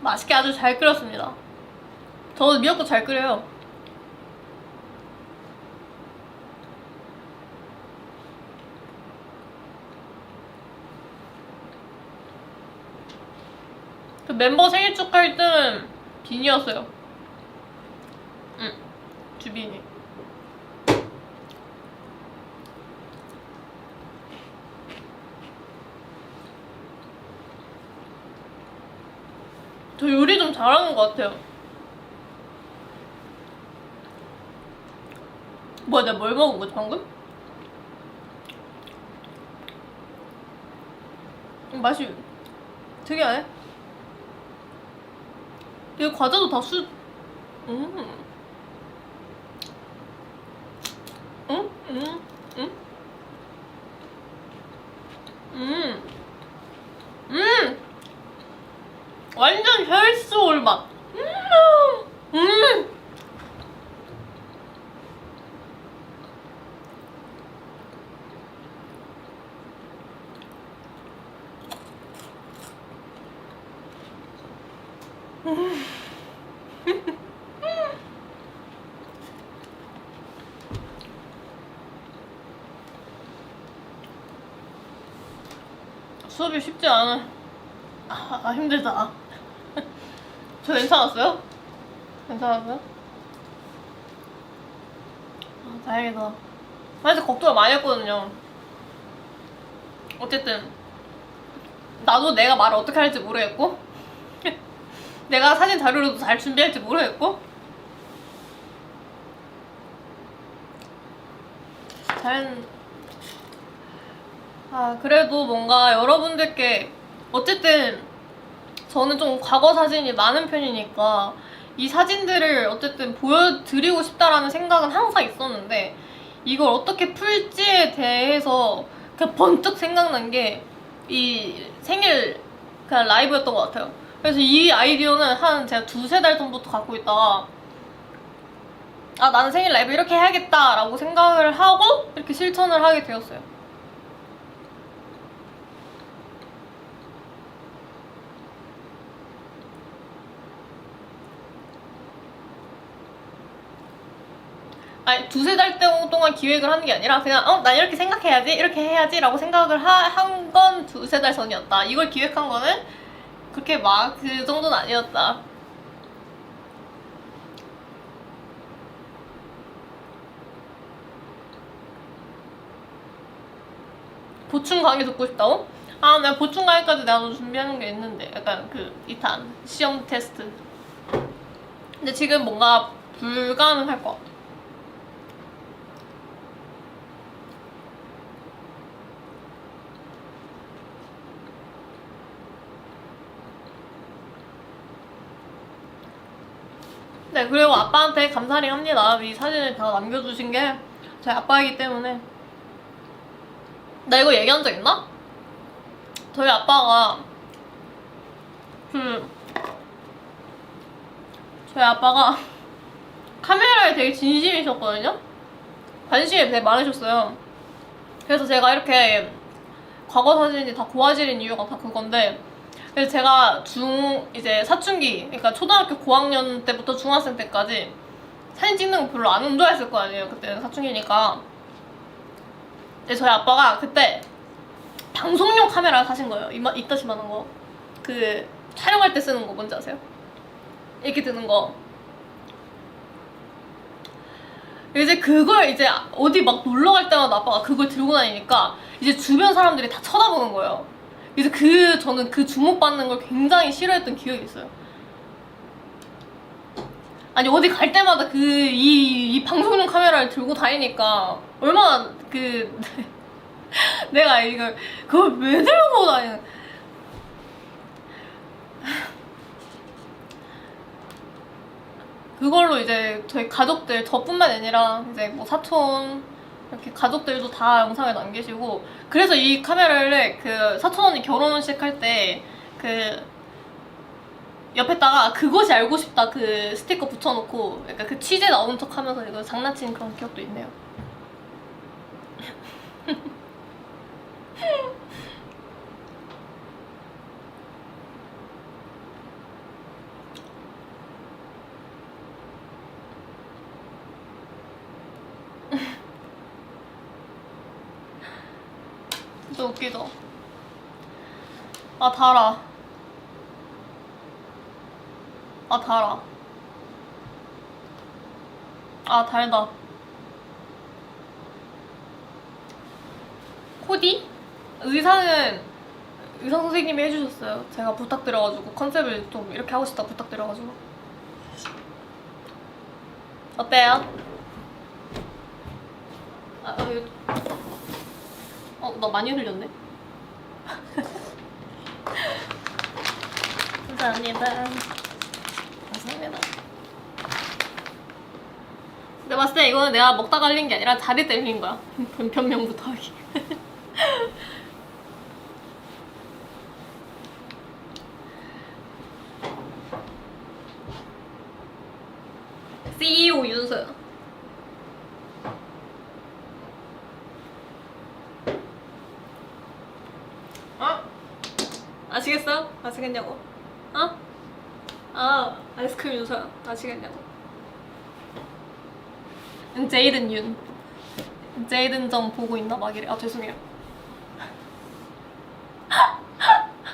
맛있게 아주 잘 끓였습니다. 저도 미역국 잘 끓여요. 그 멤버 생일 축하할 때는 빈이었어요. 주빈이. 저 요리 좀 잘하는 것 같아요. 뭐야, 내가 뭘 먹은 거지 방금? 맛이 특이하네. 이거 과자도 다 완전 혈소올 맛. 음. 수업이 쉽지 않아. 힘들다. 저 괜찮았어요? 괜찮았어요? 다행이다. 사실 걱정을 많이 했거든요. 어쨌든 나도 내가 말을 어떻게 할지 모르겠고 내가 사진 자료로도 잘 준비할지 모르겠고 그래도 뭔가 여러분들께 어쨌든 저는 좀 과거 사진이 많은 편이니까 이 사진들을 어쨌든 보여드리고 싶다라는 생각은 항상 있었는데 이걸 어떻게 풀지에 대해서 그냥 번뜩 생각난 게 이 생일 그냥 라이브였던 것 같아요. 그래서 이 아이디어는 한 제가 2-3달 전부터 갖고 있다가 나는 생일 라이브 이렇게 해야겠다 라고 생각을 하고 이렇게 실천을 하게 되었어요. 아니 2-3달 동안 기획을 하는 게 아니라 그냥 난 이렇게 생각해야지 이렇게 해야지 라고 생각을 한 건 2-3달 전이었다. 이걸 기획한 거는 그렇게 막 그 정도는 아니었다. 보충 강의 듣고 싶다고? 내가 보충 강의까지 내가 좀 준비하는 게 있는데 약간 그 2탄 시험 테스트. 근데 지금 뭔가 불가능할 것 같아. 네, 그리고 아빠한테 감사를 합니다. 이 사진을 다 남겨주신 게 저희 아빠이기 때문에. 나 이거 얘기한 적 있나? 저희 아빠가 저희 아빠가 카메라에 되게 진심이셨거든요? 관심이 되게 많으셨어요. 그래서 제가 이렇게 과거 사진이 다 고화질인 이유가 다 그건데, 그래서 제가 이제 사춘기, 그러니까 초등학교 고학년 때부터 중학생 때까지 사진 찍는 거 별로 안 좋아했을 거 아니에요. 그때는 사춘기니까. 근데 저희 아빠가 그때 방송용 카메라를 사신 거예요. 이따시만한 거. 그 촬영할 때 쓰는 거 뭔지 아세요? 이렇게 드는 거. 이제 그걸 이제 어디 막 놀러 갈 때마다 아빠가 그걸 들고 다니니까 이제 주변 사람들이 다 쳐다보는 거예요. 그래서 저는 그 주목받는 걸 굉장히 싫어했던 기억이 있어요. 아니 어디 갈 때마다 이 방송용 카메라를 들고 다니니까 얼마나 내가 그걸 왜 들고 다니는. 그걸로 이제 저희 가족들, 저뿐만 아니라 이제 뭐 사촌 이렇게 가족들도 다 영상을 남기시고, 그래서 이 카메라를 그 사촌 언니 결혼식 할 때 그 옆에다가 그것이 알고 싶다 그 스티커 붙여놓고 약간 그 취재 나오는 척 하면서 이거 장난친 그런 기억도 있네요. 진짜 웃기죠? 달아. 달아. 달다. 코디? 의상 선생님이 해주셨어요. 제가 부탁드려가지고 컨셉을 좀 이렇게 하고 싶다 부탁드려가지고. 어때요? 나 많이 흘렸네. 감사합니다. 감사합니다. 근데 봤을 때 이거는 내가 먹다가 흘린 게 아니라 자리 때문에 흘린 거야. 변명부터 하기. CEO 윤서연. 어? 아시겠어요? 아시겠냐고? 어? 아, 아이스크림 윤서연. 아시겠냐고? 제이든 윤. 제이든 정 보고 있나 막이래. 아, 죄송해요.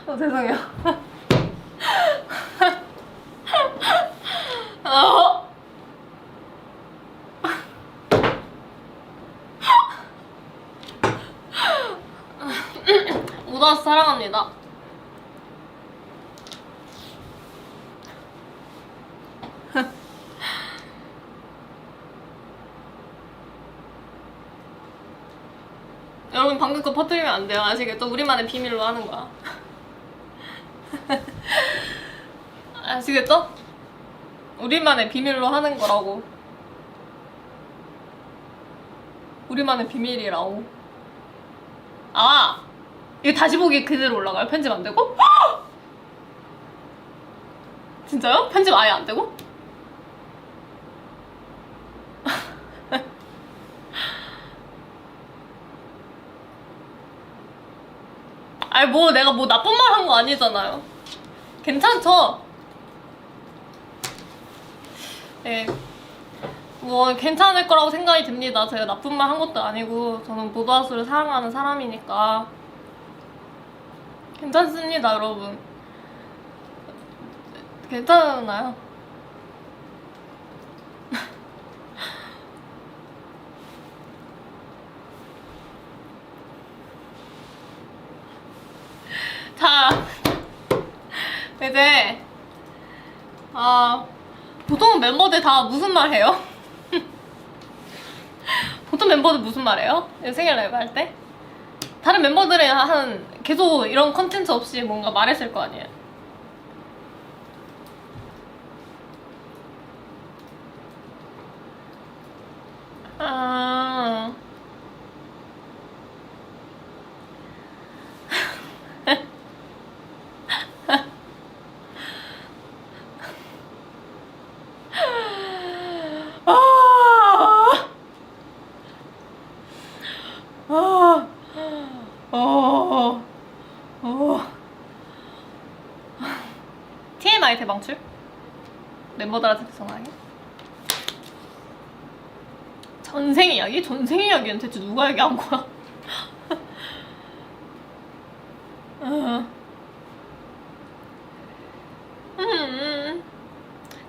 죄송해요. 오다스 사랑합니다. 여러분 방금 거 퍼뜨리면 안 돼요. 아시겠죠? 우리만의 비밀로 하는 거야. 아시겠죠? 우리만의 비밀로 하는 거라고. 우리만의 비밀이라고. 아! 이거 다시 보기 그대로 올라가요? 편집 안 되고? 진짜요? 편집 아예 안 되고? 아니 뭐 내가 뭐 나쁜 말 한 거 아니잖아요. 괜찮죠? 네. 뭐 괜찮을 거라고 생각이 듭니다. 제가 나쁜 말 한 것도 아니고 저는 보도하수를 사랑하는 사람이니까 괜찮습니다, 여러분. 괜찮아요. 자, 이제 보통 멤버들 다 무슨 말 해요? 보통 멤버들 무슨 말 해요? 생일 라이브 할 때? 다른 멤버들은 계속 이런 컨텐츠 없이 뭔가 말했을 거 아니에요? 아... TMI 대방출? 멤버들한테 전화해? 전생 이야기? 전생 이야기는 대체 누가 얘기한 거야?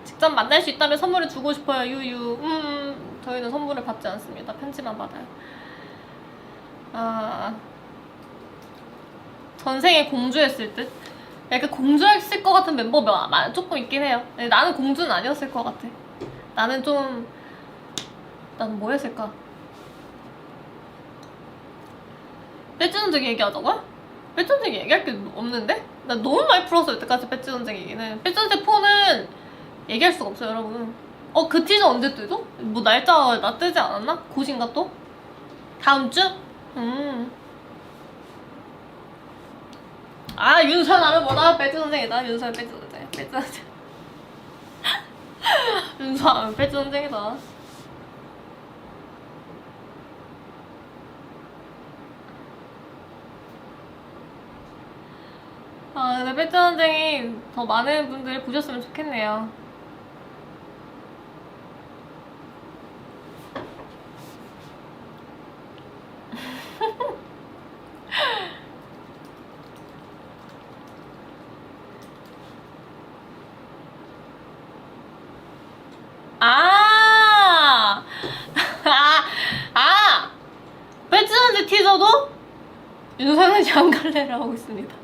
직접 만날 수 있다면 선물을 주고 싶어요. 유유. 저희는 선물을 받지 않습니다. 편지만 받아요. 전생에 공주했을 듯? 약간 공주했을 것 같은 멤버가 조금 있긴 해요. 나는 공주는 아니었을 것 같아. 나는 뭐 했을까? 배지 전쟁 얘기하자고요? 배지 전쟁 얘기할 게 없는데? 나 너무 많이 풀었어 여태까지 배지 전쟁 얘기는. 배지 전쟁 4는 얘기할 수가 없어요, 여러분. 그 티저 언제 뜨죠? 뭐 날짜 나 뜨지 않았나? 곧인가 또? 다음 주? 윤선 하면 뭐다? 배지 전쟁이다. 윤선 배지 전쟁. 배지 전쟁. 윤선 하면 배지 전쟁이다. 근데 배지 전쟁이 더 많은 분들이 보셨으면 좋겠네요. 배지 전쟁 티저도 윤선은 양갈래를 하고 있습니다.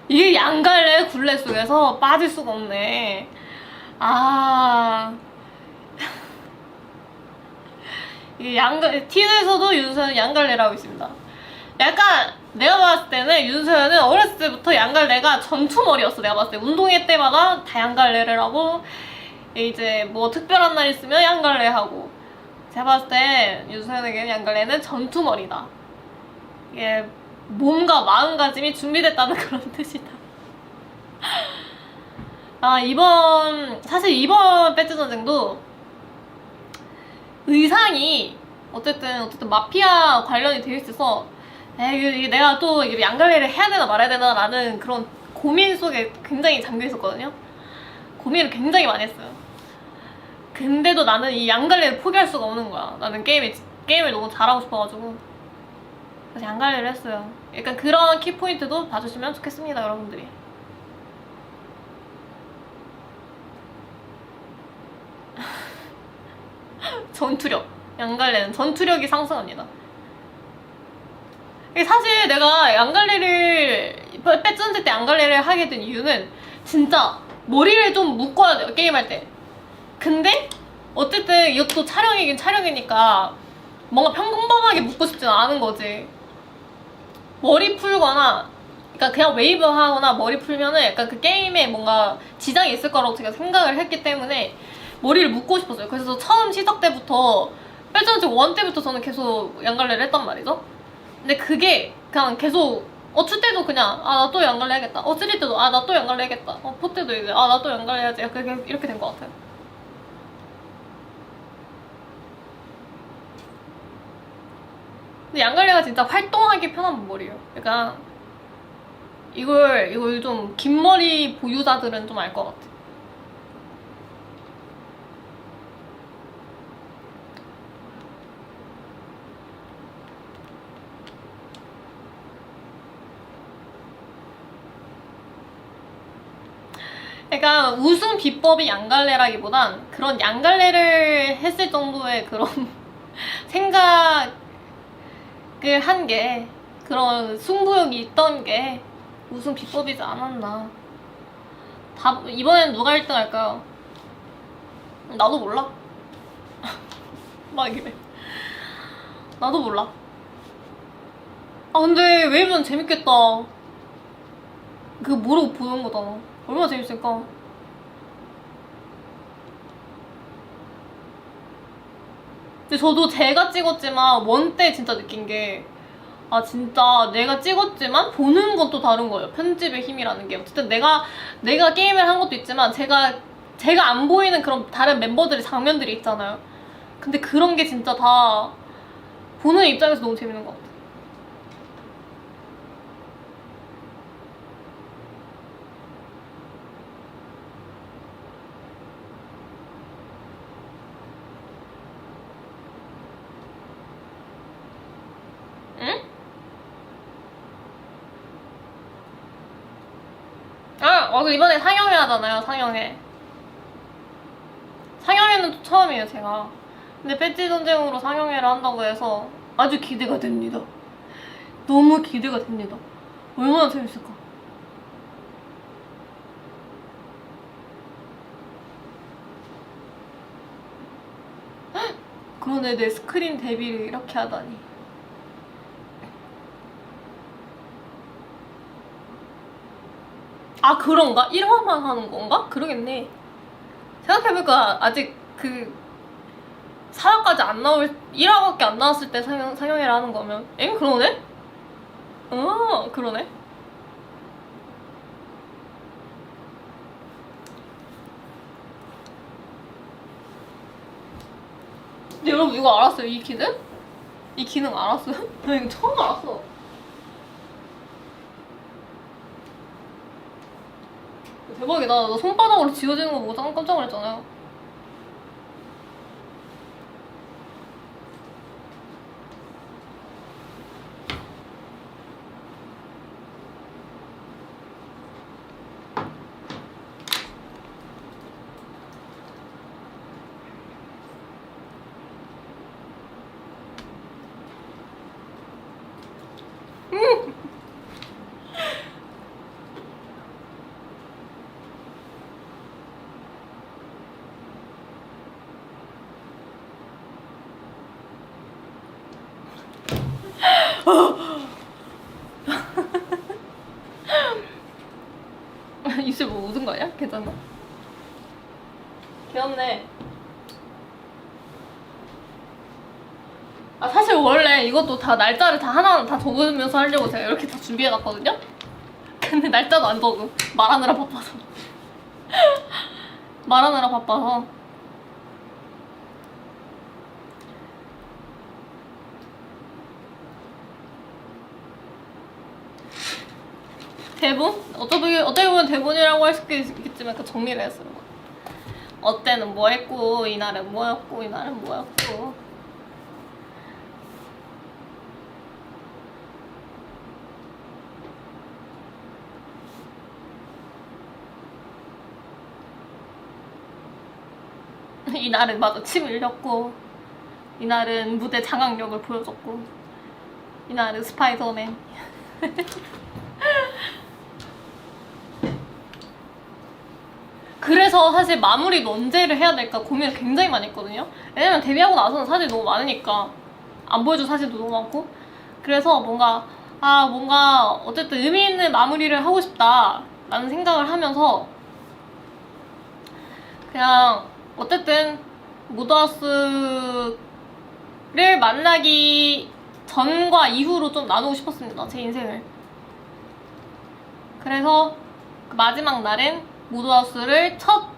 이게 양갈래 굴레 속에서 빠질 수가 없네. 이게 티저에서도 윤서연은 양갈래를 하고 있습니다. 약간 내가 봤을 때는 윤서연은 어렸을 때부터 양갈래가 전투머리였어. 내가 봤을 때 운동회 때마다 다 양갈래를 하고, 이제 뭐 특별한 날 있으면 양갈래 하고. 제가 봤을 때 윤서연에게는 양갈래는 전투머리다. 이게 몸과 마음가짐이 준비됐다는 그런 뜻이다. 사실 이번 배트 전쟁도 의상이 어쨌든 마피아 관련이 되어 있어서 이게 내가 또 이게 양갈래를 해야 되나 말아야 되나 라는 그런 고민 속에 굉장히 잠겨 있었거든요. 고민을 굉장히 많이 했어요. 근데도 나는 이 양갈래를 포기할 수가 없는 거야. 나는 게임을 너무 잘하고 싶어가지고 그래서 양갈래를 했어요. 약간 그런 키포인트도 봐주시면 좋겠습니다, 여러분들이. 전투력. 양갈래는 전투력이 상승합니다. 사실 내가 양갈래를 배트전쟁 때 양갈래를 하게 된 이유는 진짜 머리를 좀 묶어야 돼요, 게임할 때. 근데 어쨌든 이것도 촬영이긴 촬영이니까 뭔가 평범하게 묶고 싶지는 않은 거지. 머리 풀거나 그러니까 그냥 웨이브 하거나 머리 풀면은 약간 그 게임에 뭔가 지장이 있을 거라고 제가 생각을 했기 때문에 머리를 묶고 싶었어요. 그래서 처음 시작 때부터 배트전쟁 1 때부터 저는 계속 양갈래를 했단 말이죠. 근데 그게 그냥 계속 2 때도 그냥 나 또 양갈래 해야겠다. 3 때도 나 또 양갈래 해야겠다. 4 때도 이제 나 또 양갈래 해야지. 약간 이렇게 된 것 같아요. 근데 양갈래가 진짜 활동하기 편한 머리예요. 그러니까 이걸 좀 긴 머리 보유자들은 좀 알 것 같아. 그러니까 우승 비법이 양갈래라기보단 그런 양갈래를 했을 정도의 그런 생각을 한 게 그런 승부욕이 있던 게 우승 비법이지 않았나. 이번엔 누가 1등 할까요? 나도 몰라. 막 이래. 나도 몰라. 근데 웨이브는 재밌겠다. 그거 모르고 보는 거잖아. 얼마나 재밌을까? 근데 저도 제가 찍었지만 1 때 진짜 느낀 게 진짜 내가 찍었지만 보는 건 또 다른 거예요. 편집의 힘이라는 게. 어쨌든 내가 게임을 한 것도 있지만 제가 안 보이는 그런 다른 멤버들의 장면들이 있잖아요. 근데 그런 게 진짜 다 보는 입장에서 너무 재밌는 것 같아요. 응? 맞아. 이번에 상영회 하잖아요, 상영회. 상영회는 또 처음이에요, 제가. 근데 배지 전쟁으로 상영회를 한다고 해서 아주 기대가 됩니다. 너무 기대가 됩니다. 얼마나 재밌을까? 헉! 그러네, 내 스크린 데뷔를 이렇게 하다니. 그런가? 1화만 하는 건가? 그러겠네. 생각해보니까 아직 4화까지 안 나올 1화밖에 안 나왔을 때 상영회를 하는 거면 그러네? 그러네. 근데 여러분 이거 알았어요? 이 기능? 이 기능 알았어요? 나 이거 처음 알았어. 대박이다. 나 손바닥으로 지워지는 거 보고 깜짝 놀랐잖아요. 입술 뭐 묻은 거 아니야? 괜찮아? 귀엽네. 사실 원래 이것도 다 날짜를 다 하나하나 다 적으면서 하려고 제가 이렇게 다 준비해놨거든요? 근데 날짜도 안 적음. 말하느라 바빠서. 말하느라 바빠서. 대본? 어떻게 보면 대본이라고 할 수도 있겠지만 그 정리를 했어요. 어때는 뭐 했고, 이날은 뭐였고, 이날은 뭐였고. 이날은 맞아 침 흘렸고, 이날은 무대 장악력을 보여줬고, 이날은 스파이더맨. 그래서 사실 마무리도 언제를 해야 될까 고민을 굉장히 많이 했거든요. 왜냐면 데뷔하고 나서는 사실 너무 많으니까 안 보여줄 사실도 너무 많고. 그래서 뭔가 어쨌든 의미 있는 마무리를 하고 싶다라는 생각을 하면서 그냥 어쨌든 무더하우스를 만나기 전과 이후로 좀 나누고 싶었습니다, 제 인생을. 그래서 그 마지막 날은 무더하우스를 첫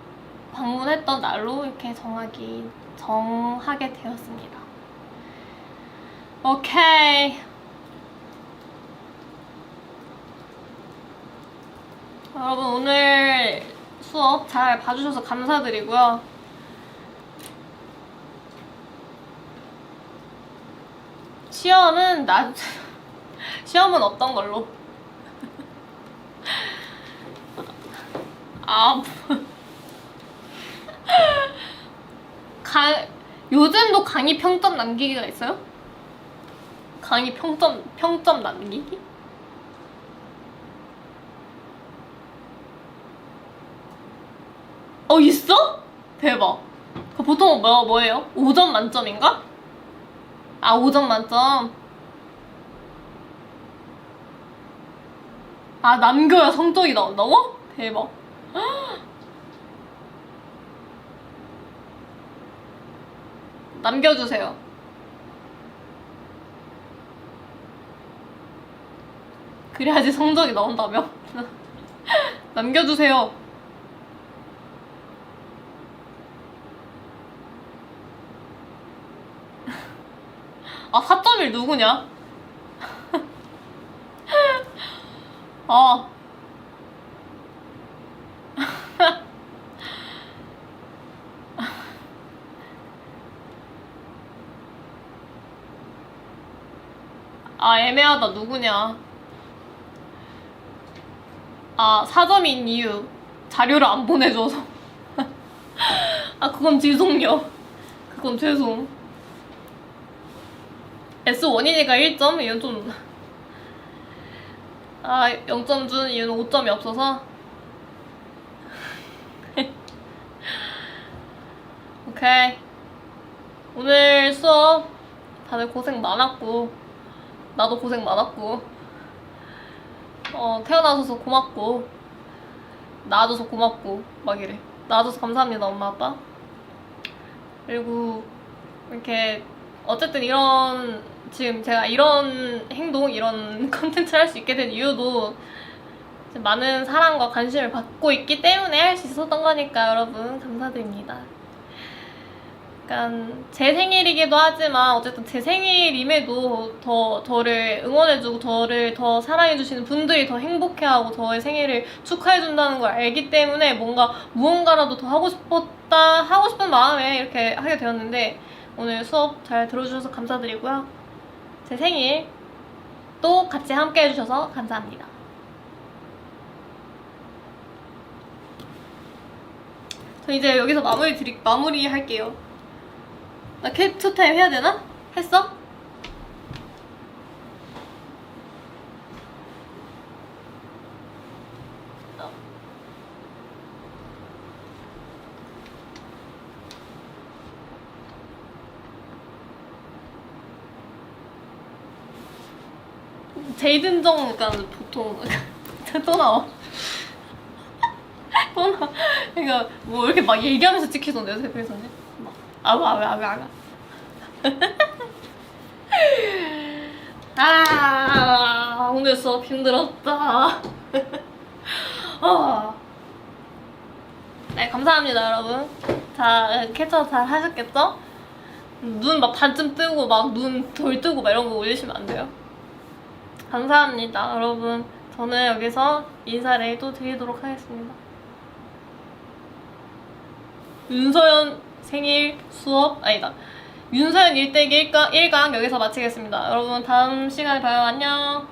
방문했던 날로 이렇게 정하게 되었습니다. 오케이. 여러분 오늘 수업 잘 봐주셔서 감사드리고요. 시험은 시험은 어떤 걸로? 요즘도 강의 평점 남기기가 있어요? 강의 평점 남기기? 있어? 대박. 그 보통 뭐예요? 5점 만점인가? 5점 만점. 남겨야 성적이 나온다고? 대박. 남겨주세요. 그래야지 성적이 나온다며? 남겨주세요. 4.1 누구냐? 애매하다. 누구냐? 4점인 이유 자료를 안 보내줘서. 그건 죄송요. 그건 죄송. S1이니까 1점? 이건 좀 0점 준 이유는 5점이 없어서. 오케이. 오늘 수업 다들 고생 많았고 나도 고생 많았고 태어나줘서 고맙고 낳아줘서 고맙고 막 이래. 낳아줘서 감사합니다 엄마 아빠. 그리고 이렇게 어쨌든 지금 제가 이런 행동, 이런 컨텐츠를 할 수 있게 된 이유도 많은 사랑과 관심을 받고 있기 때문에 할 수 있었던 거니까 여러분 감사드립니다. 약간 제 생일이기도 하지만 어쨌든 제 생일임에도 더 저를 응원해주고 저를 더 사랑해주시는 분들이 더 행복해하고 저의 생일을 축하해준다는 걸 알기 때문에 무언가라도 더 하고 싶은 마음에 이렇게 하게 되었는데 오늘 수업 잘 들어주셔서 감사드리고요. 제 생일 또 같이 함께 해주셔서 감사합니다. 저 이제 여기서 마무리 할게요. 나 캡처 타임 해야 되나? 했어? 제이든정 약간 보통 또 나와. 그러니까 뭐 이렇게 막 얘기하면서 찍히던데요, 대표이사님? 오늘 수업 힘들었다. 네, 감사합니다, 여러분. 자, 캡처 잘 하셨겠죠? 눈 막 반쯤 뜨고 막 눈 덜 뜨고 막 이런 거 올리시면 안 돼요. 감사합니다, 여러분. 저는 여기서 인사를 또 드리도록 하겠습니다. 윤서연 생일 수업 아니다. 윤서연 일대기 1강 여기서 마치겠습니다. 여러분 다음 시간에 봐요. 안녕.